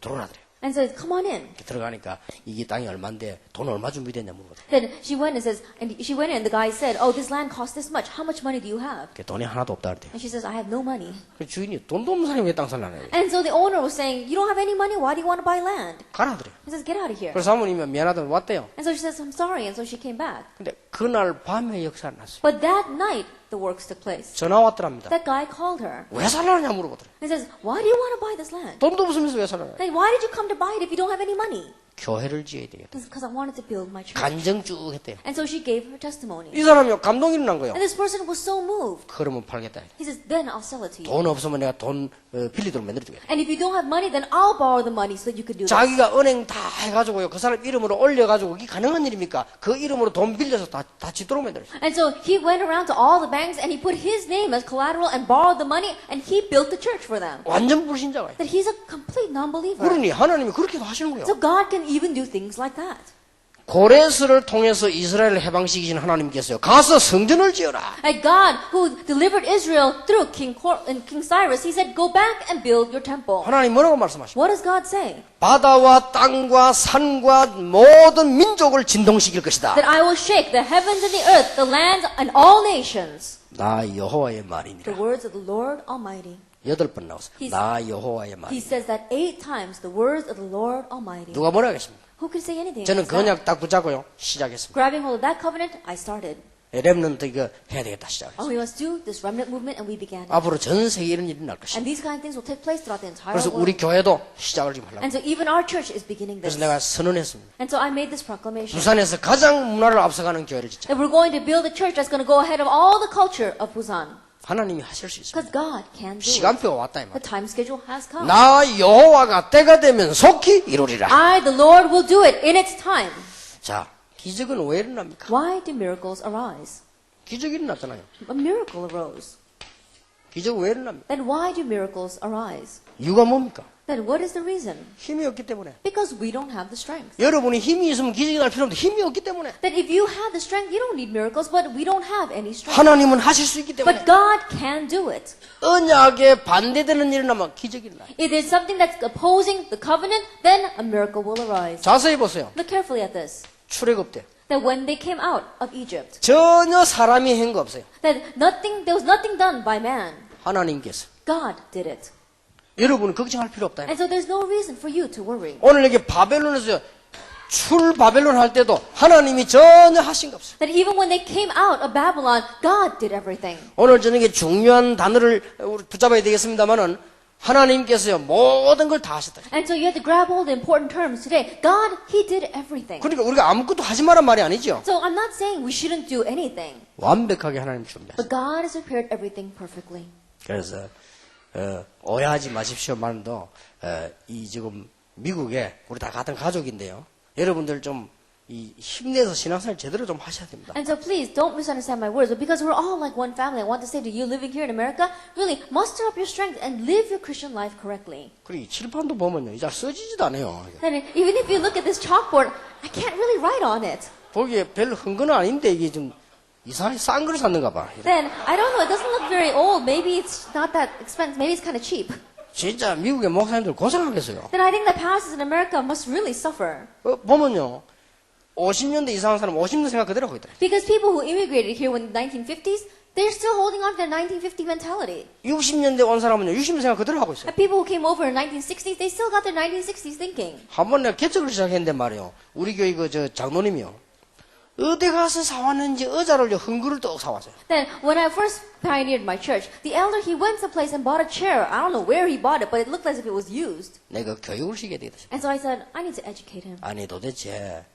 Speaker 1: 들어오라더래요.
Speaker 2: And says, come on in.
Speaker 1: 들어가니까 이게 땅이 얼마인데 돈 얼마 준비됐냐 물어보더래요.
Speaker 2: Then she went and says, and she went in, and the guy said, oh, this land costs this much. How much money do you have?
Speaker 1: 돈이 하나도 없다 그랬대요.
Speaker 2: And she says, I have no money.
Speaker 1: 그 주인이 돈도 없는 사람이 왜 땅 살라는 거예요?
Speaker 2: And so the owner was saying, you don't have any money? Why do you want to buy land?
Speaker 1: 가라 하더래요.
Speaker 2: He says, get out of here.
Speaker 1: 그래서 사모님이 미안하다고 왔대요.
Speaker 2: And so she says, I'm sorry. And so she came back.
Speaker 1: 근데 그날 밤에 역사가 났어요.
Speaker 2: But that night, the works took place.
Speaker 1: 전화 왔더랍니다.
Speaker 2: That guy called her.
Speaker 1: 왜 살라느냐 물어보더래요.
Speaker 2: He says, why do you want to buy this land?
Speaker 1: 돈도 없으면서 왜 살라느냐.
Speaker 2: Like, why did you come to buy it if you don't have any money?
Speaker 1: 교회를 지어야 되겠다.
Speaker 2: Because I wanted to build my church.
Speaker 1: 간증 쭉 했대요.
Speaker 2: And so she gave her testimony.
Speaker 1: 이 사람이 감동이 일어난 거예요.
Speaker 2: And this person was so moved.
Speaker 1: 그러면 팔겠다.
Speaker 2: He says, then I'll sell it to you.
Speaker 1: 돈 없으면 내가 돈 빌리도록 만들어주겠다.
Speaker 2: And if you don't have money, then I'll borrow the money so that you could do this.
Speaker 1: 자기가 은행 다 해가지고요. 그 사람 이름으로 올려가지고 이게 가능한 일입니까? 그 이름으로 돈 빌려서 다 짓도록 만들었어요.
Speaker 2: And so he went around to all the banks and he put his name as collateral and borrowed the money and he built the church for them.
Speaker 1: 완전 불신자가요.
Speaker 2: That he's a complete non-believer.
Speaker 1: 그러니 하나님이 그렇게도 하시는 거예요.
Speaker 2: So God can even do things like that.
Speaker 1: 고레스를 통해서 이스라엘을 해방시키신 하나님께서요. 가서 성전을 지어라.
Speaker 2: And God, who delivered Israel through King Cyrus, he said, go back and build your temple.
Speaker 1: 하나님 뭐라고 말씀하십니까?
Speaker 2: What does God say?
Speaker 1: 바다와 땅과 산과 모든 민족을 진동시킬 것이다.
Speaker 2: That I will shake the heavens and the earth, the land and all nations.
Speaker 1: 나 여호와의
Speaker 2: The
Speaker 1: 말이니라.
Speaker 2: words of the Lord Almighty.
Speaker 1: 8번 나왔어.
Speaker 2: He's-
Speaker 1: 나 여호와의 말.
Speaker 2: He says that 8 times, the words of the Lord Almighty.
Speaker 1: 누가 뭐라 하겠습니까?
Speaker 2: Who could say anything?
Speaker 1: 저는
Speaker 2: against that?
Speaker 1: 그냥 딱 붙잡고요. 시작했습니다.
Speaker 2: Grabbing hold of that covenant, I started.
Speaker 1: 렘넌트 이거 해야 되겠다 시작했어요.
Speaker 2: Oh, we must do this remnant movement, and we began it.
Speaker 1: 앞으로 전 세계에 이런 일이 날 것이다.
Speaker 2: And these kind of things will take place throughout the entire
Speaker 1: 그래서
Speaker 2: world.
Speaker 1: 우리 교회도 시작을 지금 하려고.
Speaker 2: And so even our church is beginning
Speaker 1: 그래서
Speaker 2: this.
Speaker 1: 내가 선언했습니다.
Speaker 2: And so I made this proclamation.
Speaker 1: 부산에서 가장 문화를 앞서가는 교회를 짓자.
Speaker 2: That we're going to build a church that's going to go ahead of all the culture of Busan.
Speaker 1: 하나님이 하실 수 있습니다.
Speaker 2: Because God can do it.
Speaker 1: 시간표가 왔다 이
Speaker 2: The
Speaker 1: 말.
Speaker 2: time schedule has come.
Speaker 1: 나 여호와가 때가 되면 속히 이루리라.
Speaker 2: I, the Lord, will do it in its time.
Speaker 1: 자, 기적은 왜 일어납니까?
Speaker 2: Why do miracles arise?
Speaker 1: 기적이 일어났잖아요.
Speaker 2: A miracle arose.
Speaker 1: 기적은 왜 일어납니까?
Speaker 2: Then why do miracles arise?
Speaker 1: 이유가 뭡니까?
Speaker 2: Then what is the reason?
Speaker 1: 힘이 없기 때문에.
Speaker 2: Because we don't have the strength.
Speaker 1: 여러분이 힘이 있으면 기적이 날 필요 없는데 힘이 없기 때문에.
Speaker 2: That if you have the strength, you don't need miracles, but we don't have any strength.
Speaker 1: 하나님은 하실 수 있기 때문에.
Speaker 2: But God can do it.
Speaker 1: 언약에 반대되는 일이 나면 기적이 일어나요.
Speaker 2: If there's something that's opposing the covenant, then a miracle will arise.
Speaker 1: 자세히 보세요.
Speaker 2: Look carefully at this.
Speaker 1: 출애굽 때
Speaker 2: That when they came out of Egypt,
Speaker 1: 전혀 사람이 한 거 없어요.
Speaker 2: that there was nothing done by man.
Speaker 1: 하나님께서.
Speaker 2: God did it.
Speaker 1: 여러분은 걱정할 필요 없다.
Speaker 2: And so there's no reason for you to worry.
Speaker 1: 오늘 이렇게 바벨론에서 출 바벨론 할 때도 하나님이 전혀 하신 거 없어요.
Speaker 2: That even when they came out of Babylon, God did everything.
Speaker 1: 오늘 저녁에 중요한 단어를 우리 붙잡아야 되겠습니다만은 하나님께서요 모든 걸 다 하셨다.
Speaker 2: And so you have to grab all the important terms today. God, He did everything.
Speaker 1: 그러니까 우리가 아무것도 하지 말란 말이 아니죠.
Speaker 2: So I'm not saying we shouldn't do anything.
Speaker 1: 완벽하게 하나님 준비하셨어요.
Speaker 2: But God has prepared everything perfectly.
Speaker 1: 그래서 오해하지 마십시오만도 이 지금 미국에 우리 다 같은 가족인데요. 여러분들 좀 이 힘내서 신앙생활 제대로 좀 하셔야 됩니다.
Speaker 2: And so please don't misunderstand my words, but because we're all like one family, I want to say to you living here in America, really muster up your strength and live your Christian life correctly.
Speaker 1: 그리고 이 칠판도 보면요, 이제 써지지도 않아요.
Speaker 2: And even if you look at this chalkboard, I can't really write on it.
Speaker 1: 보기에 별 흥건은 아닌데 이게 좀 이상하게 싼 걸 샀는가 봐.
Speaker 2: Then I don't know, it doesn't look very old. Maybe it's not that expensive. Maybe it's kind of cheap.
Speaker 1: 진짜 미국의 목사님들 고생하겠어요.
Speaker 2: Then I think the pastors in America must really suffer.
Speaker 1: 보면요, 50년대 이상한 사람 50년 생각 그대로 하고 있다.
Speaker 2: Because people who immigrated here in the 1950s, they're still holding on to their 1950 mentality.
Speaker 1: 60년대 온 사람은요, 60년 생각 그대로 하고 있어요.
Speaker 2: And people who came over in the 1960s, they still got their 1960s thinking.
Speaker 1: 한번 내가 개척을 시작했는데 말이요, 우리 교회 저 장로님이요, 어디 가서 사왔는지 의자를 흥그를 떡 사왔어요.
Speaker 2: Then, when I first pioneered my church, the elder, he went someplace and bought a chair. I don't know where he bought it, but it looked as if it was used.
Speaker 1: 내가 교육을 시켜야 되겠다.
Speaker 2: And so I said, I need to educate him.
Speaker 1: 아니 도대체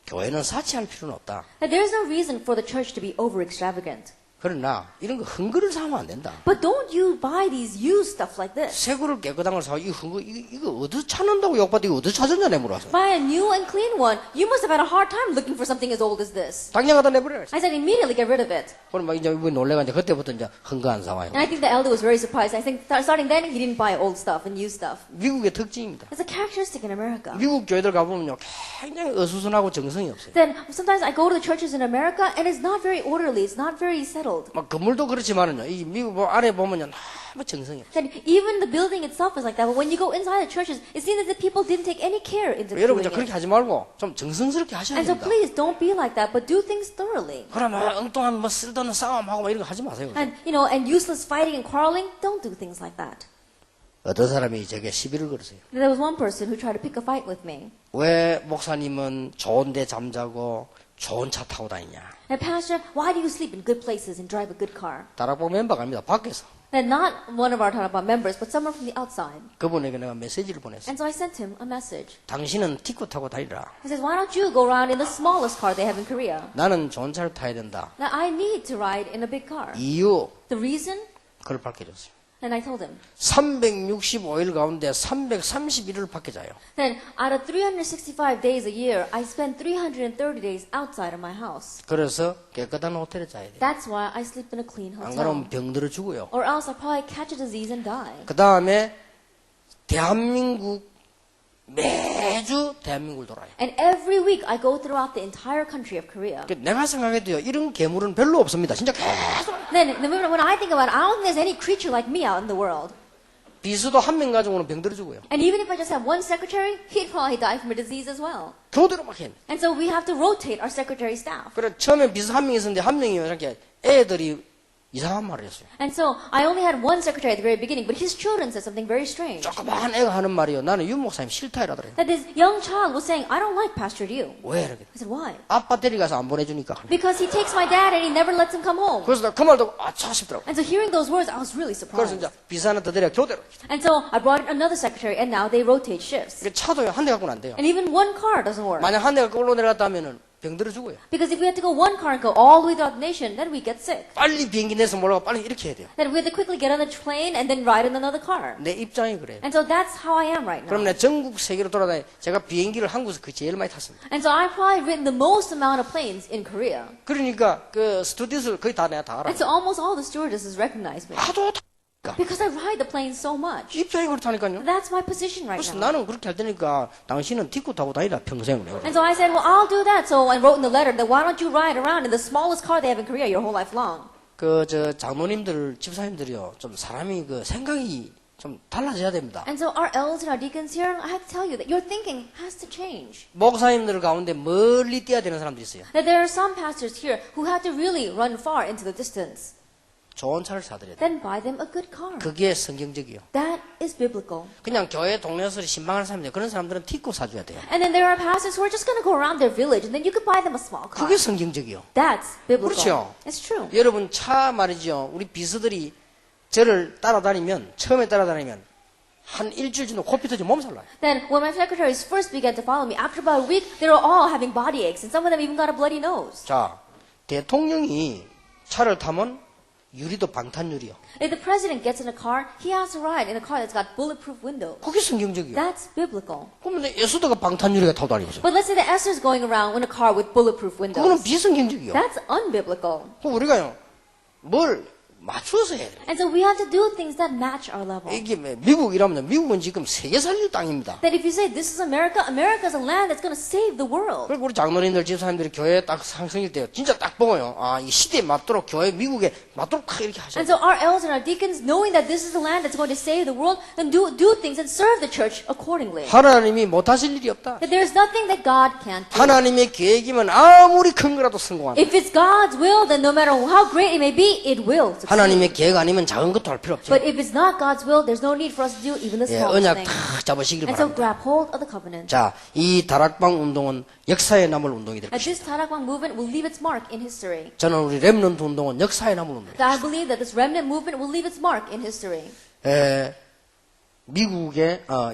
Speaker 1: 교회는 사치할 필요는 없다.
Speaker 2: That there's no reason for the church to be over extravagant.
Speaker 1: 그러나 이런 거 헝거를 사면 안 된다.
Speaker 2: But don't you buy these used stuff like this.
Speaker 1: 새거를 깨끗한 걸 사고 이 헝거 이거 어디 찾는다고 욕받고 이거 어디 찾았냐 내물어서.
Speaker 2: Buy a new and clean one. You must have had a hard time looking for something as old as this.
Speaker 1: 당장 갖다 내버려.
Speaker 2: I said immediately get rid of it.
Speaker 1: 그럼 막 이제 이분이 놀래가 이제 그때부터 이제 헝거 안 사와요.
Speaker 2: And I think the elder was very surprised. I think starting then he didn't buy old stuff and used stuff.
Speaker 1: 미국의 특징입니다.
Speaker 2: It's a characteristic in America.
Speaker 1: 미국 교회들 가보면요 굉장히 어수선하고 정성이 없어요.
Speaker 2: Then sometimes I go to the churches in America and it's not very orderly. It's not very settled.
Speaker 1: 막 건물도 그렇지만은요 이 미국 뭐 안에 보면요 너무 정성이 없어요.
Speaker 2: Then even the building itself is like that. But when you go inside the churches, it seems as if people didn't take any care into
Speaker 1: 여러분
Speaker 2: doing
Speaker 1: 그렇게
Speaker 2: it.
Speaker 1: 하지 말고 좀 정성스럽게 하셔야
Speaker 2: And so
Speaker 1: 됩니다.
Speaker 2: please don't be like that, but do things thoroughly.
Speaker 1: 그러면 엉뚱한 뭐 쓸데없는 싸움하고 막 이런 거 하지 마세요.
Speaker 2: And and useless fighting and quarreling, don't do things like that.
Speaker 1: 어떤 사람이 제게 시비를 걸었어요.
Speaker 2: There was one person who tried to pick a fight with me.
Speaker 1: 왜 목사님은 좋은데 잠자고 좋은 차 타고 다니냐.
Speaker 2: And Pastor, why do you sleep in good places and drive a good car?
Speaker 1: 다락방 멤버가 아닙니다. 밖에서.
Speaker 2: And not one of our Tarabam members, but someone from the outside.
Speaker 1: 그분에게 내가 메시지를 보냈어요.
Speaker 2: And so I sent him a message.
Speaker 1: 당신은 티코 타고 다니라.
Speaker 2: He says, why don't you go around in the smallest car they have in Korea?
Speaker 1: 나는 좋은 차를 타야 된다.
Speaker 2: Now I need to ride in a big car.
Speaker 1: 이유
Speaker 2: The reason?
Speaker 1: 그걸 밝혀줬어요.
Speaker 2: And I told him.
Speaker 1: 365일 가운데 331일을 밖에 자요.
Speaker 2: Then out of 365 days a year, I spend 330 days outside of my house.
Speaker 1: 그래서 깨끗한 호텔에 자야 돼요.
Speaker 2: That's why I sleep in a clean
Speaker 1: 안
Speaker 2: hotel.
Speaker 1: 그러면 병들어 죽어요.
Speaker 2: Or else I'll probably catch a disease and die.
Speaker 1: 그 다음에 대한민국 매주 대한민국을 돌아요.
Speaker 2: And every week I go throughout the entire country of Korea.
Speaker 1: 내가 생각해도요 이런 괴물은 별로 없습니다. 진짜 계속
Speaker 2: Then when I think about it, I don't think there's any creature like me out in the world.
Speaker 1: 비서도 한 명 가지고는 병들어 죽어요.
Speaker 2: And even if I just have one secretary, he'd probably die from a disease as well.
Speaker 1: 교대로 막 해.
Speaker 2: And so we have to rotate our secretary staff.
Speaker 1: 그래 처음에 비서 한 명 있었는데 한 명이 이렇게 애들이 이상한 말을 했어요.
Speaker 2: And so I only had one secretary at the very beginning, but his children said something very strange.
Speaker 1: 조그마한 애가 하는 말이요. 나는 윤 목사님 싫다 이러더래요.
Speaker 2: That this young child was saying, I don't like Pastor Liu.
Speaker 1: 왜 이렇게?
Speaker 2: I said, why?
Speaker 1: 아빠 데리가서 안 보내주니까.
Speaker 2: Because he takes my dad and he never lets him come home.
Speaker 1: 그래서 나 그 말 듣고 아차 싶더라고.
Speaker 2: And so hearing those words, I was really
Speaker 1: 그래서
Speaker 2: surprised.
Speaker 1: 이제 비서 하나 더 데려 교대로.
Speaker 2: And so I brought in another secretary, and now they rotate shifts.
Speaker 1: 그 차도요 한 대 갖고는 안 돼요.
Speaker 2: And even one car doesn't work.
Speaker 1: 만약 한 대가 끌고 내려갔다 하면은 병들어 죽어요.
Speaker 2: Because if we had to go one car and go all the way throughout the nation, then we get sick.
Speaker 1: 빨리 비행기 내서 몰아가 빨리 이렇게 해야 돼요.
Speaker 2: Then we had to quickly get on a train and then ride in another car.
Speaker 1: 내 입장이 그래요.
Speaker 2: And so that's how I am right
Speaker 1: 그럼
Speaker 2: now.
Speaker 1: 내 전국 세계로 돌아다니 제가 비행기를 한국에서 그 제일 많이 탔습니다.
Speaker 2: And so I've probably ridden the most amount of planes in Korea.
Speaker 1: 그러니까 그 스튜디오를 거의 다 내가 다 알아.
Speaker 2: And so almost all the stewardesses recognize me.
Speaker 1: 하도
Speaker 2: Because I ride the plane so much.
Speaker 1: 입장이 그렇다니까요.
Speaker 2: That's my position right
Speaker 1: 그래서
Speaker 2: now.
Speaker 1: 나는 그렇게 할 테니까 당신은 티코 타고 다니라 평생을.
Speaker 2: And so I said, well, I'll do that. So I wrote in the letter that why don't you ride around in the smallest car they have in Korea your whole life long?
Speaker 1: 그저 장로님들 집사님들이요 좀 사람이 그 생각이 좀 달라져야 됩니다.
Speaker 2: And so our elders and our deacons here, I have to tell you that your thinking has to change.
Speaker 1: 목사님들 가운데 멀리 뛰어야 되는 사람들이 있어요.
Speaker 2: That there are some pastors here who have to really run far into the distance.
Speaker 1: 좋은 차를 사드려야 돼요.
Speaker 2: Then buy them a good car.
Speaker 1: 그게 성경적이요.
Speaker 2: That is biblical.
Speaker 1: 그냥 교회 동네에서 신방하는 사람들 그런 사람들은 티코 사줘야 돼요.
Speaker 2: And then there are pastors who are just going to go around their village and then you could buy them a small car.
Speaker 1: 그게 성경적이요.
Speaker 2: That's biblical.
Speaker 1: 그렇죠.
Speaker 2: It's true.
Speaker 1: 여러분 차 말이죠. 우리 비서들이 저를 따라다니면 처음에 따라다니면 한 일주일 정도 코피 터지 몸살 나요.
Speaker 2: Then when my secretaries first began to follow me, after about a week, they were all having body aches and some of them even got a bloody nose.
Speaker 1: 자, 대통령이 차를 타면 유리도 방탄유리요.
Speaker 2: If the president gets in a car, he has to ride in a car that's got bulletproof windows.
Speaker 1: 그게 성경적이요.
Speaker 2: That's biblical.
Speaker 1: 그러면 예수도가 방탄유리가 타고 다니면서.
Speaker 2: But let's say that Esther's going around in a car with bulletproof
Speaker 1: 그거는
Speaker 2: windows.
Speaker 1: 비성경적이요.
Speaker 2: That's unbiblical.
Speaker 1: 그럼 우리가요 뭘 맞추어서 해야 돼요.
Speaker 2: And so we have to do things that match our level.
Speaker 1: 이게 미국이라면 미국은 지금 세계 살릴 땅입니다.
Speaker 2: That if you say this is America, America is a land that's going to save the world.
Speaker 1: 그리고 우리 장로님들 집사님들이 교회에 딱 상승일 때 진짜 딱 보고요. 아, 이 시대에 맞도록 교회 미국에 맞도록 딱 이렇게 하셔야
Speaker 2: And
Speaker 1: 돼요.
Speaker 2: so our elders and our deacons, knowing that this is the land that's going to save the world, then do things and serve the church accordingly.
Speaker 1: 하나님이 못하실 일이 없다.
Speaker 2: That there's nothing that God can't do.
Speaker 1: 하나님의 계획이면 아무리 큰 거라도 성공합니다.
Speaker 2: If it's God's will, then no matter how great it may be, it will succeed.
Speaker 1: 하나님의 계획 아니면 작은 것도 할 필요 없죠.
Speaker 2: But if it's not God's will, there's no need for us to do even the
Speaker 1: 예,
Speaker 2: smallest
Speaker 1: 언약
Speaker 2: thing.
Speaker 1: 탁 잡으시길
Speaker 2: And so
Speaker 1: 바랍니다.
Speaker 2: grab hold of the covenant.
Speaker 1: 자, 이 다락방 운동은 역사에 남을 운동이 될
Speaker 2: That
Speaker 1: 것입니다.
Speaker 2: this Tarakwang movement will leave its mark in history.
Speaker 1: 저는 우리 렘넌트 운동은 역사에 남을 운동이에요.
Speaker 2: That I believe that this remnant movement will leave its mark in history.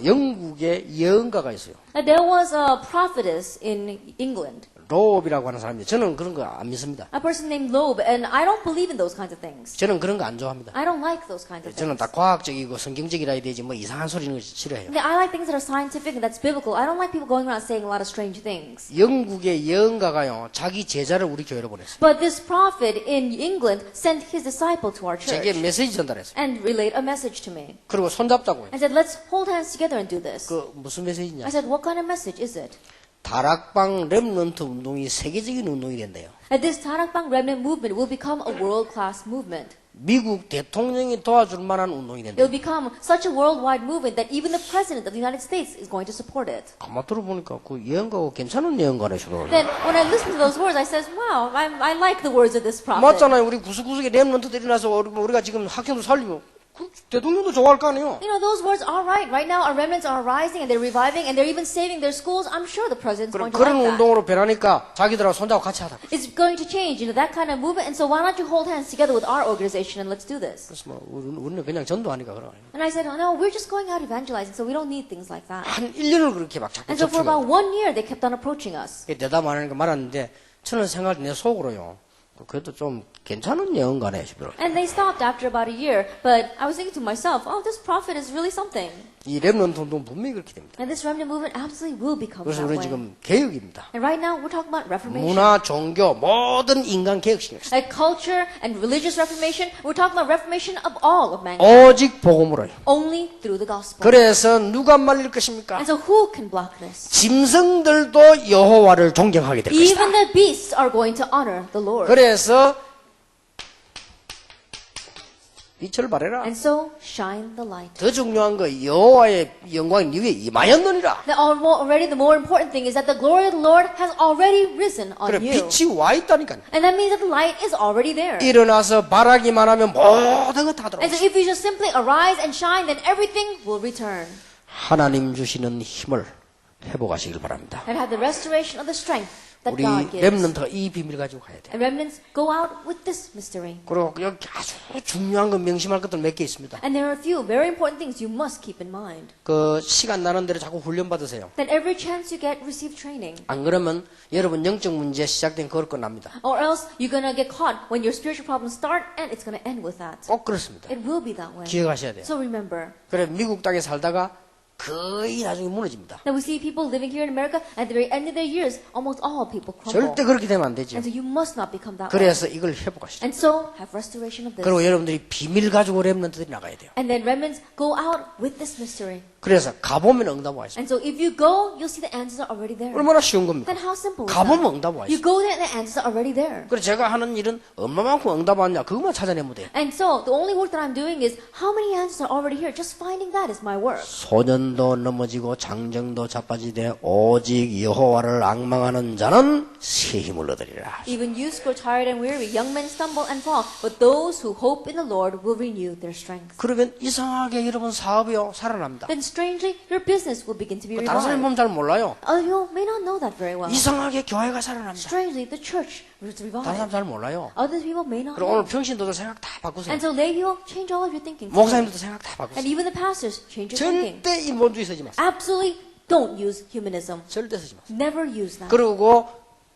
Speaker 1: 영국의 예언가가 있어요.
Speaker 2: That there was a prophetess in England.
Speaker 1: 로브라고 하는 사람인데 저는 그런 거 안 믿습니다.
Speaker 2: A person named Loeb, and I don't believe in those kinds of things.
Speaker 1: 저는 그런 거 안 좋아합니다.
Speaker 2: I don't like those kinds of
Speaker 1: 저는
Speaker 2: things.
Speaker 1: 다 과학적이고 성경적이라 해야 되지 뭐 이상한 소리는 거 싫어해요.
Speaker 2: I like things that are scientific and that's biblical. I don't like people going around saying a lot of strange things.
Speaker 1: 영국의 예언가가요 자기 제자를 우리 교회로 보냈어요.
Speaker 2: But this prophet in England sent his disciple to our
Speaker 1: 제게
Speaker 2: church
Speaker 1: 메시지 전달했어요.
Speaker 2: and relayed a message to me.
Speaker 1: 그리고 손잡자고 해요.
Speaker 2: And said, let's hold hands together and do this.
Speaker 1: 그 무슨 메시지냐?
Speaker 2: I said, what kind of message is it?
Speaker 1: 다락방 렘넌트 운동이 세계적인 운동이 된대요.
Speaker 2: That this Tarakbang remnant movement will become a world-class movement.
Speaker 1: 미국 대통령이 도와줄 만한 운동이
Speaker 2: It
Speaker 1: 된대요.
Speaker 2: will become such a worldwide movement that even the president of the United States is going to support it.
Speaker 1: 가만 들어보니까 그 예언가가 괜찮은 예언가네 저도.
Speaker 2: Then when I listen to those words, I says, wow, I like the words of this prophet.
Speaker 1: 맞잖아요. 우리 구석구석에 렘넌트들이 나서 우리가 지금 학생도 살리면 그 대통령도 좋아할 거 아니에요.
Speaker 2: You know, those words are right. Right now, our remnants are rising and they're reviving and they're even saving their schools. I'm sure the president's going to
Speaker 1: 그런
Speaker 2: like that.
Speaker 1: 운동으로 변하니까 자기들하고 손잡고 같이 하다.
Speaker 2: It's going to change into that kind of movement. And so why don't you hold hands together with our organization and let's do this?
Speaker 1: 그래서 뭐 우리는 그냥 전도하니까 그런 거예요.
Speaker 2: And I said, oh, no, we're just going out evangelizing, so we don't need things like that.
Speaker 1: 한 1년을 그렇게 막 자꾸
Speaker 2: And so for about
Speaker 1: 접촉하고
Speaker 2: 1 year, they kept on approaching us.
Speaker 1: 대답 안 하니까 말았는데 저는 생각할 때 내 속으로요. 그래도 좀 괜찮은 예언가네 싶어요.
Speaker 2: And they stopped after about a year, but I was thinking to myself, oh, this prophet is really something.
Speaker 1: 이 렘넌트 운동 분명히 그렇게 됩니다.
Speaker 2: And this remnant movement absolutely will become
Speaker 1: 그래서
Speaker 2: that
Speaker 1: 우리는
Speaker 2: way.
Speaker 1: 지금 개혁입니다.
Speaker 2: And right now, we're talking about reformation.
Speaker 1: 문화, 종교, 모든 인간 개혁신경.
Speaker 2: Like culture and religious reformation, we're talking about reformation of all of mankind.
Speaker 1: 오직 복음으로요.
Speaker 2: Only through the gospel.
Speaker 1: 그래서 누가 말릴 것입니까?
Speaker 2: And so who can block this?
Speaker 1: 짐승들도 여호와를 존경하게 될 것이다.
Speaker 2: Even the beasts are going to honor the Lord.
Speaker 1: 그래서 빛을 발해라.
Speaker 2: And so shine the light.
Speaker 1: 더 중요한 거 여호와의 영광이 네 위에 임하였느니라.
Speaker 2: Already the more important thing is that the glory of the Lord has already risen on
Speaker 1: 그래
Speaker 2: you.
Speaker 1: 빛이 와 있다니까요.
Speaker 2: And that means that the light is already there.
Speaker 1: 일어나서 바라기만 하면 모든 거 다 들어와.
Speaker 2: And so if you just simply arise and shine, then everything will return.
Speaker 1: 하나님 주시는 힘을 회복하시길 바랍니다.
Speaker 2: And have the restoration of the strength that
Speaker 1: 우리
Speaker 2: God gives.
Speaker 1: 렘넌트가 이 비밀 가지고 가야 돼.
Speaker 2: And remnants go out with this mystery.
Speaker 1: 그리고 여기 아주 중요한 거 명심할 것들 몇 개 있습니다.
Speaker 2: And there are a few very important things you must keep in mind.
Speaker 1: 그 시간 나는 대로 자꾸 훈련 받으세요.
Speaker 2: That every chance you get, receive training.
Speaker 1: 안 그러면 여러분 영적 문제 시작된 그걸 끝납니다.
Speaker 2: Or else you're going to get caught when your spiritual problems start and it's going to end with that.
Speaker 1: 꼭 그렇습니다.
Speaker 2: It will be that way.
Speaker 1: 기억하셔야 돼요.
Speaker 2: So remember
Speaker 1: 그래 미국 땅에 살다가 거의 나중에 무너집니다.
Speaker 2: that we see people living here in America at the very end of their years, almost all people crumble.
Speaker 1: 절대 그렇게 되면 안 되죠.
Speaker 2: And so you must not become that way.
Speaker 1: 그래서 이걸 회복하시죠.
Speaker 2: And so have restoration of this.
Speaker 1: 그리고 여러분들이 비밀 가지고 렘넌트들이 나가야 돼요.
Speaker 2: And then remnants go out with this mystery.
Speaker 1: 그래서 가보면 응답 와 있어요.
Speaker 2: And so if you go, you'll see the answers are already there.
Speaker 1: 얼마나 쉬운 겁니까?
Speaker 2: Then how simple is
Speaker 1: 가보면
Speaker 2: that?
Speaker 1: 응답 와
Speaker 2: You
Speaker 1: 있어요.
Speaker 2: go there and the answers are already there.
Speaker 1: 그래서 제가 하는 일은 얼마만큼 응답 왔냐 그것만 찾아내면 돼요.
Speaker 2: And so the only work that I'm doing is how many answers are already here. Just finding that is my work.
Speaker 1: 소년도 넘어지고 장정도 자빠지되 오직 여호와를 앙망하는 자는 새 힘을 얻으리라.
Speaker 2: Even youths grow tired and weary, young men stumble and fall, but those who hope in the Lord will renew their strength.
Speaker 1: 그러면 이상하게 여러분 사업이요 살아납니다.
Speaker 2: Then strangely, your business will begin to be
Speaker 1: 다른 사람이
Speaker 2: revived.
Speaker 1: 보면 잘 몰라요.
Speaker 2: Other people may not know that very well.
Speaker 1: 이상하게 교회가 살아납니다.
Speaker 2: Strangely, the church was
Speaker 1: 다른 사람
Speaker 2: revived.
Speaker 1: 잘 몰라요.
Speaker 2: Other people may not
Speaker 1: 그럼
Speaker 2: know.
Speaker 1: 오늘 평신도들 생각 다 바꾸세요.
Speaker 2: And so lay people, change all of your thinking.
Speaker 1: 목사님들도 생각 다
Speaker 2: And
Speaker 1: 바꾸세요.
Speaker 2: even the pastors, change your thinking.
Speaker 1: 절대 인본주의 쓰지 마세요.
Speaker 2: Absolutely don't use humanism.
Speaker 1: 절대 쓰지 마세요.
Speaker 2: Never use that.
Speaker 1: 그리고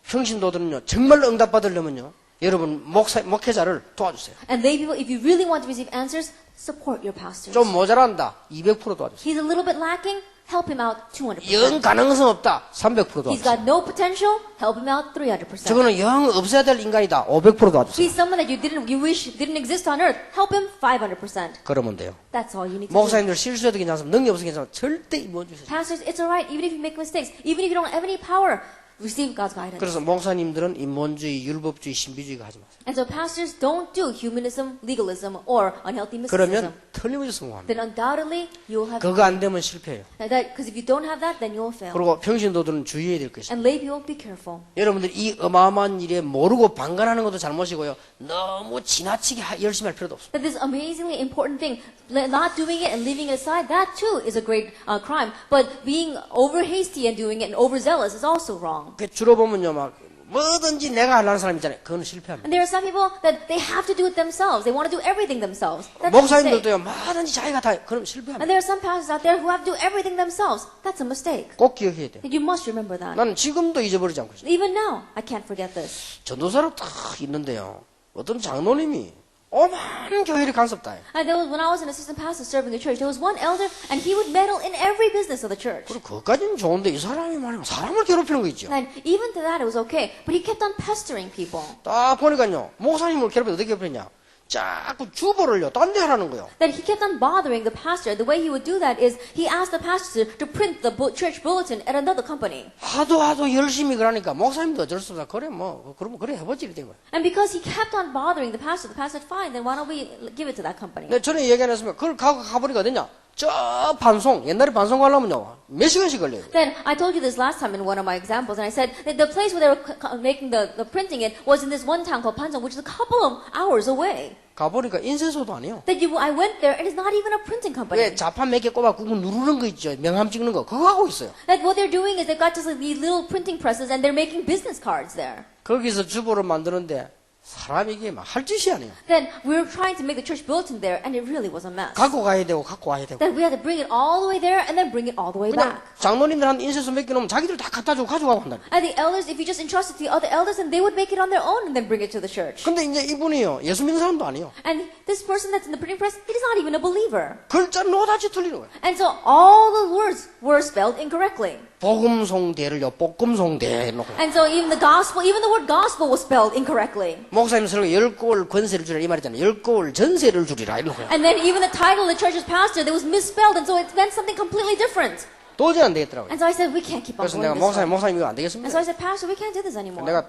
Speaker 1: 평신도들은요 정말 응답 받으려면요 여러분 목회자를 도와주세요.
Speaker 2: And lay people, if you really want to receive answers, support your pastors.
Speaker 1: 좀 모자란다 200% 도와주세요.
Speaker 2: He's a little bit lacking, help him out 200%.
Speaker 1: 영 가능성 없다 300%
Speaker 2: He's
Speaker 1: 도와주세요.
Speaker 2: got no potential, help him out 300%.
Speaker 1: 저거는 영 없어야 될 인간이다 500% 도와주세요.
Speaker 2: He's someone that you wish didn't exist on earth, help him 500%.
Speaker 1: 그러면 돼요.
Speaker 2: That's all you need to do.
Speaker 1: 목사님들 실수해도 괜찮습니다. 능력 없어도 괜찮습니다. 절대 인본주의 쓰지 마세요.
Speaker 2: Pastors, it's alright, even if you make mistakes, even if you don't have any power, receive God's guidance.
Speaker 1: 그래서 목사님들은 인본주의, 율법주의, 신비주의가 하지 마세요.
Speaker 2: And so pastors don't do humanism, legalism, or unhealthy mysticism.
Speaker 1: 그러면 틀림없이 성공합니다.
Speaker 2: Then undoubtedly you will have
Speaker 1: 그거 안 되면 실패해요.
Speaker 2: because if you don't have that, then you will fail.
Speaker 1: 그리고 평신도들은 주의해야 될 것이죠.
Speaker 2: And lay people, be careful.
Speaker 1: 여러분들이 이 어마어마한 일에 모르고 방관하는 것도 잘못이고요. 너무 지나치게 열심히 할 필요도 없습니다.
Speaker 2: That this amazingly important thing, not doing it and leaving it aside, that too is a great crime. But being over hasty and doing it and overzealous is also wrong.
Speaker 1: 주로 보면요, 막 뭐든지 내가 하려는 사람 있잖아요. 그거는 실패합니다.
Speaker 2: And there are some people that they have to do it themselves. They want to do everything themselves. That's a mistake.
Speaker 1: 목사님들도요, 뭐든지 자기가 다, 그럼 실패합니다.
Speaker 2: And there are some pastors out there who have to do everything themselves. That's a mistake.
Speaker 1: 꼭 기억해야 돼요.
Speaker 2: You must remember that.
Speaker 1: 나는 지금도 잊어버리지 않고 있어요.
Speaker 2: Even now, I can't forget this.
Speaker 1: 전도사로 딱 있는데요. 어떤 장로님이 오만 교회를 간섭다.
Speaker 2: And there was, when I was an assistant pastor serving the church, there was one elder, and he would meddle in every business of the church.
Speaker 1: 그리고 그것까지는 좋은데 이 사람이 말이면 사람을 괴롭히는 거 있죠.
Speaker 2: And even to that, it was okay. But he kept on pestering people.
Speaker 1: 딱 보니까요. 목사님을 괴롭히면 어떻게 괴롭히냐. 자꾸 주보를요. 딴 데 하라는 거예요.
Speaker 2: That he kept on bothering the pastor. The way he would do that is he asked the pastor to print the church bulletin at another company.
Speaker 1: 하도 열심히 그러니까 목사님도 어쩔 수 없다. 그래 뭐 그러면 그래 해보지 이렇게 된 거예요.
Speaker 2: And because he kept on bothering the pastor said, fine, then why don't we give it to that company?
Speaker 1: 근데 전에 얘기 안 했으면 그걸 가보니까 어딨냐. 저 반송 옛날에 반송 가려면요 몇 시간씩 걸려요.
Speaker 2: Then I told you this last time in one of my examples, and I said that the place where they were making the printing it was in this one town called Panjong, which is a couple of hours away.
Speaker 1: 가보니까 인쇄소도 아니에요.
Speaker 2: I went there, and it's not even a printing company.
Speaker 1: 왜 자판 몇 개 꼽아 꾹꾹 누르는 거 있죠. 명함 찍는 거 그거 하고 있어요.
Speaker 2: That what they're doing is they've got just like these little printing presses, and they're making business cards there.
Speaker 1: 거기서 주보를 만드는데 사람이 이게 막 할 짓이 아니에요.
Speaker 2: Then we were trying to make the church bulletin there, and it really was a mess.
Speaker 1: 갖고 가야 되고 갖고 와야 되고.
Speaker 2: That we had to bring it all the way there, and then bring it all the way
Speaker 1: 그냥
Speaker 2: back.
Speaker 1: 장로님들한테 인쇄소 몇 개 놓으면 자기들 다 갖다 주고 가져가고 한다.
Speaker 2: And the elders, if you just entrust it to the other elders, and they would make it on their own and then bring it to the church.
Speaker 1: 근데 이제 이분이요 예수 믿는 사람도 아니에요.
Speaker 2: And this person that's in the printing press, he is not even a believer.
Speaker 1: 글자 노다지 틀리는 거예요.
Speaker 2: And so all the words were spelled incorrectly.
Speaker 1: 복음송대를요 복금송대 놓고.
Speaker 2: And so even the word gospel was spelled incorrectly.
Speaker 1: 목사님 설교 10골 권세를 주리라 이 말이잖아요. 10골 전세를 주리라 이러고.
Speaker 2: And then even the title of the church's pastor, that was misspelled, and so it meant something completely different.
Speaker 1: 도저히 안 되겠더라고요.
Speaker 2: And so I said, we can't keep on
Speaker 1: 그래서
Speaker 2: going
Speaker 1: 내가
Speaker 2: this way.
Speaker 1: 목사님 이거 안
Speaker 2: And
Speaker 1: 되겠습니다.
Speaker 2: so I said, Pastor, we can't do this anymore.
Speaker 1: 내가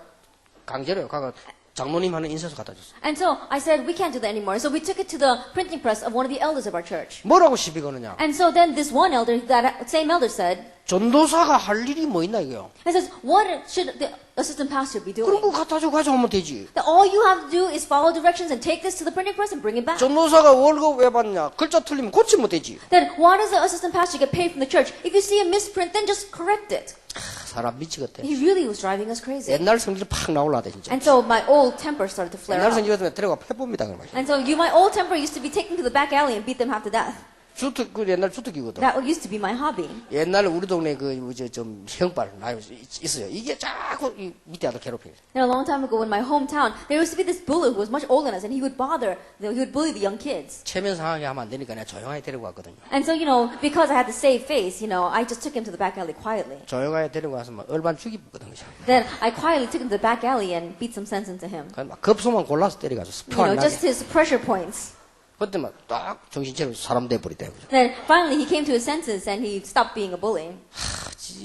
Speaker 1: 강제로요. 가가 장로님 하는 인쇄소 갖다 줬어요.
Speaker 2: And so I said, we can't do that anymore. So we took it to the printing press of one of the elders of our church.
Speaker 1: 뭐라고 시비 거느냐.
Speaker 2: And so then this one elder, that same elder said,
Speaker 1: 전도사가 할 일이 뭐 있나 이거요.
Speaker 2: and says, what should the assistant pastor be
Speaker 1: 그런
Speaker 2: doing?
Speaker 1: 거 갖다 주고 가져오면 되지.
Speaker 2: That all you have to do is follow directions and take this to the printing press and bring it back.
Speaker 1: 전도사가 월급 왜 받냐. 글자 틀리면 고치면 되지.
Speaker 2: Then why does the assistant pastor get paid from the church? If you see a misprint, then just correct it.
Speaker 1: 사람 미치겠대.
Speaker 2: He really was driving us crazy.
Speaker 1: 옛날 성질이 팍 나올라대 진짜.
Speaker 2: And so my old temper started to flare
Speaker 1: 옛날
Speaker 2: up.
Speaker 1: 성질 같으면 데려가 패봅니다 그런 말이야.
Speaker 2: And so my old temper used to be taken to the back alley and beat them half to death.
Speaker 1: 주특 그 옛날 주특기거든.
Speaker 2: That used to be my hobby.
Speaker 1: 옛날에 우리 동네 좀 형발 나이 있어요. 이게 자꾸 이 밑에 아들 괴롭히네.
Speaker 2: And a long time ago in my hometown, there used to be this bully who was much older than us, and he would bully the young kids.
Speaker 1: 체면 상하게 하면 안 되니까 내가 조용하게 데리고 왔거든요.
Speaker 2: And so, because I had to save face, I just took him to the back alley quietly.
Speaker 1: 조용하게 데리고 와서 막 얼반 죽이거든.
Speaker 2: Then I quietly took him to the back alley and beat some sense into him.
Speaker 1: 막 급소만 골라서 때려가지고 표 안
Speaker 2: Just
Speaker 1: 나게.
Speaker 2: his pressure points.
Speaker 1: 그때 막 딱 정신차려 사람 돼버리대.
Speaker 2: Then finally he came to his senses and he stopped being a bully.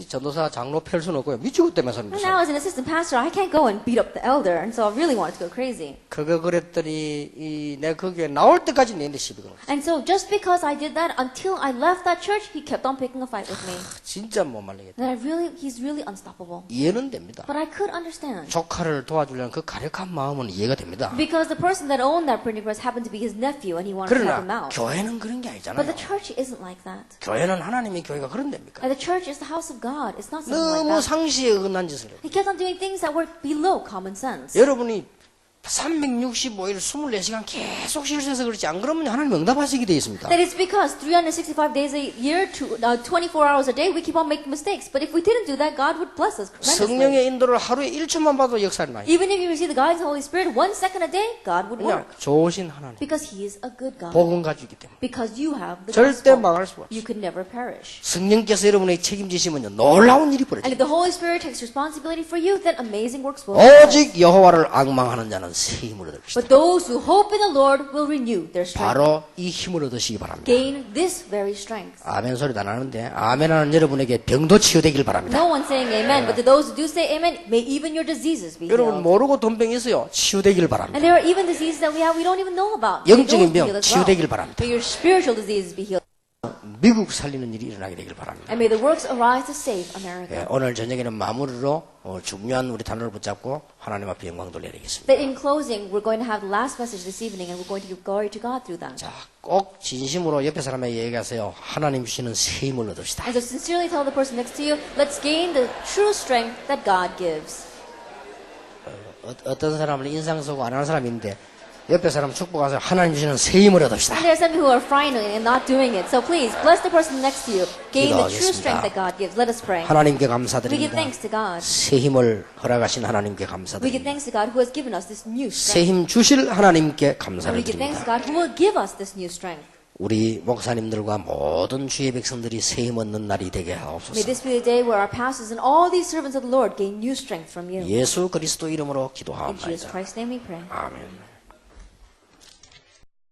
Speaker 1: 전도사 장로 펼 수는 없고요. 미치겠다면서.
Speaker 2: And now as an assistant pastor, I can't go and beat up the elder, and so I really wanted to go crazy.
Speaker 1: 그거 그랬더니 내가 거기에 나올 때까지 내는데 시비 걸어.
Speaker 2: And so just because I did that, until I left that church, he kept on picking a fight with me.
Speaker 1: 진짜 못 말리겠다.
Speaker 2: And he's really unstoppable.
Speaker 1: 이해는 됩니다.
Speaker 2: But I could understand.
Speaker 1: 조카를 도와주려는 그 가력한 마음은 이해가 됩니다.
Speaker 2: Because the person that owned that printing press happened to be his nephew, and he wanted to help him
Speaker 1: 그러나
Speaker 2: out.
Speaker 1: 교회는 그런 게
Speaker 2: But
Speaker 1: 아니잖아요.
Speaker 2: the church isn't like that.
Speaker 1: 교회는 하나님의 교회가 그런 데입니까?
Speaker 2: And the church is the house of God. It's not something
Speaker 1: 너무
Speaker 2: like that.
Speaker 1: 상시에 어긋난 짓을 해요.
Speaker 2: He kept on doing things that were below common sense.
Speaker 1: 여러분이 365일 24시간 계속 실수해서 그렇지 안 그러면 하나님 응답하시게 되어 있습니다.
Speaker 2: That it's because 365 days a year, 24 hours a day, we keep on making mistakes. But if we didn't do that, God would bless us tremendously.
Speaker 1: 성령의 인도를 하루에 1초만 봐도 역사를 나요.
Speaker 2: Even if you receive the guidance of the Holy Spirit 1 second a day, God would
Speaker 1: 그냥
Speaker 2: work.
Speaker 1: 좋으신 하나님,
Speaker 2: Because He is a good God.
Speaker 1: 복음 가지기 때문에
Speaker 2: Because you have the
Speaker 1: 절대
Speaker 2: gospel.
Speaker 1: 망할 수가
Speaker 2: You
Speaker 1: 없어요.
Speaker 2: could never perish.
Speaker 1: 성령께서 여러분에게 책임지시면요 놀라운 일이
Speaker 2: And
Speaker 1: 벌어져요.
Speaker 2: if the Holy Spirit takes responsibility for you, then amazing works will
Speaker 1: 오직 여호와를 앙망하는 자는 새 힘을 얻을 것이다.
Speaker 2: But those who hope in the Lord will renew their strength.
Speaker 1: 바로 이 힘을 얻으시기 바랍니다.
Speaker 2: Gain this very strength.
Speaker 1: 아멘 소리도 안 하는데 아멘하는 여러분에게 병도 치유되길 바랍니다.
Speaker 2: No one's saying amen, but to those who do say amen, may even your diseases be
Speaker 1: 여러분
Speaker 2: healed.
Speaker 1: 모르고 돈병이 있어요. 치유되길
Speaker 2: And
Speaker 1: 바랍니다.
Speaker 2: there are even diseases that we don't even know about. May
Speaker 1: 영적인
Speaker 2: those be
Speaker 1: 병
Speaker 2: healed as
Speaker 1: 치유되길
Speaker 2: well.
Speaker 1: 바랍니다.
Speaker 2: May your spiritual diseases be healed.
Speaker 1: 미국 살리는 일이 일어나게 되길 바랍니다.
Speaker 2: And may the works arise to save
Speaker 1: 예,
Speaker 2: America.
Speaker 1: 오늘 저녁에는 마무리로 중요한 우리 단어를 붙잡고 하나님 앞에 영광 돌려드리겠습니다.
Speaker 2: That in closing, we're going to have the last message this evening, and we're going to give glory to God through that.
Speaker 1: 자, 꼭 진심으로 옆에 사람에게 얘기하세요. 하나님 주시는 새 힘을 얻읍시다.
Speaker 2: And so sincerely tell the person next to you, let's gain the true strength that God gives.
Speaker 1: 어떤 사람을 인상 쓰고 안 하는 사람이 있는데 옆에 사람 축복하세요. 하나님 주시는 새 힘을 얻읍시다.
Speaker 2: And there are some who are frowning and not doing it. So please, bless the person next to you. Gain the true
Speaker 1: 기도하겠습니다.
Speaker 2: strength that God gives. Let us pray.
Speaker 1: 하나님께
Speaker 2: We give
Speaker 1: 감사드립니다.
Speaker 2: thanks to God.
Speaker 1: 새 힘을 허락하신 하나님께
Speaker 2: We give
Speaker 1: 감사드립니다.
Speaker 2: thanks to God who has given us this new
Speaker 1: 새
Speaker 2: strength.
Speaker 1: 힘 주실 하나님께
Speaker 2: And
Speaker 1: 감사를
Speaker 2: we give thanks to
Speaker 1: 드립니다.
Speaker 2: God who will give us this new strength.
Speaker 1: 우리 목사님들과 모든 주의 백성들이 새 힘 얻는 날이 되게
Speaker 2: May
Speaker 1: 하옵소서.
Speaker 2: this be a day where our pastors and all these servants of the Lord gain new strength from you.
Speaker 1: 예수 그리스도 이름으로
Speaker 2: In Jesus
Speaker 1: 기도하옵나이다.
Speaker 2: Christ's name we pray.
Speaker 1: 아멘.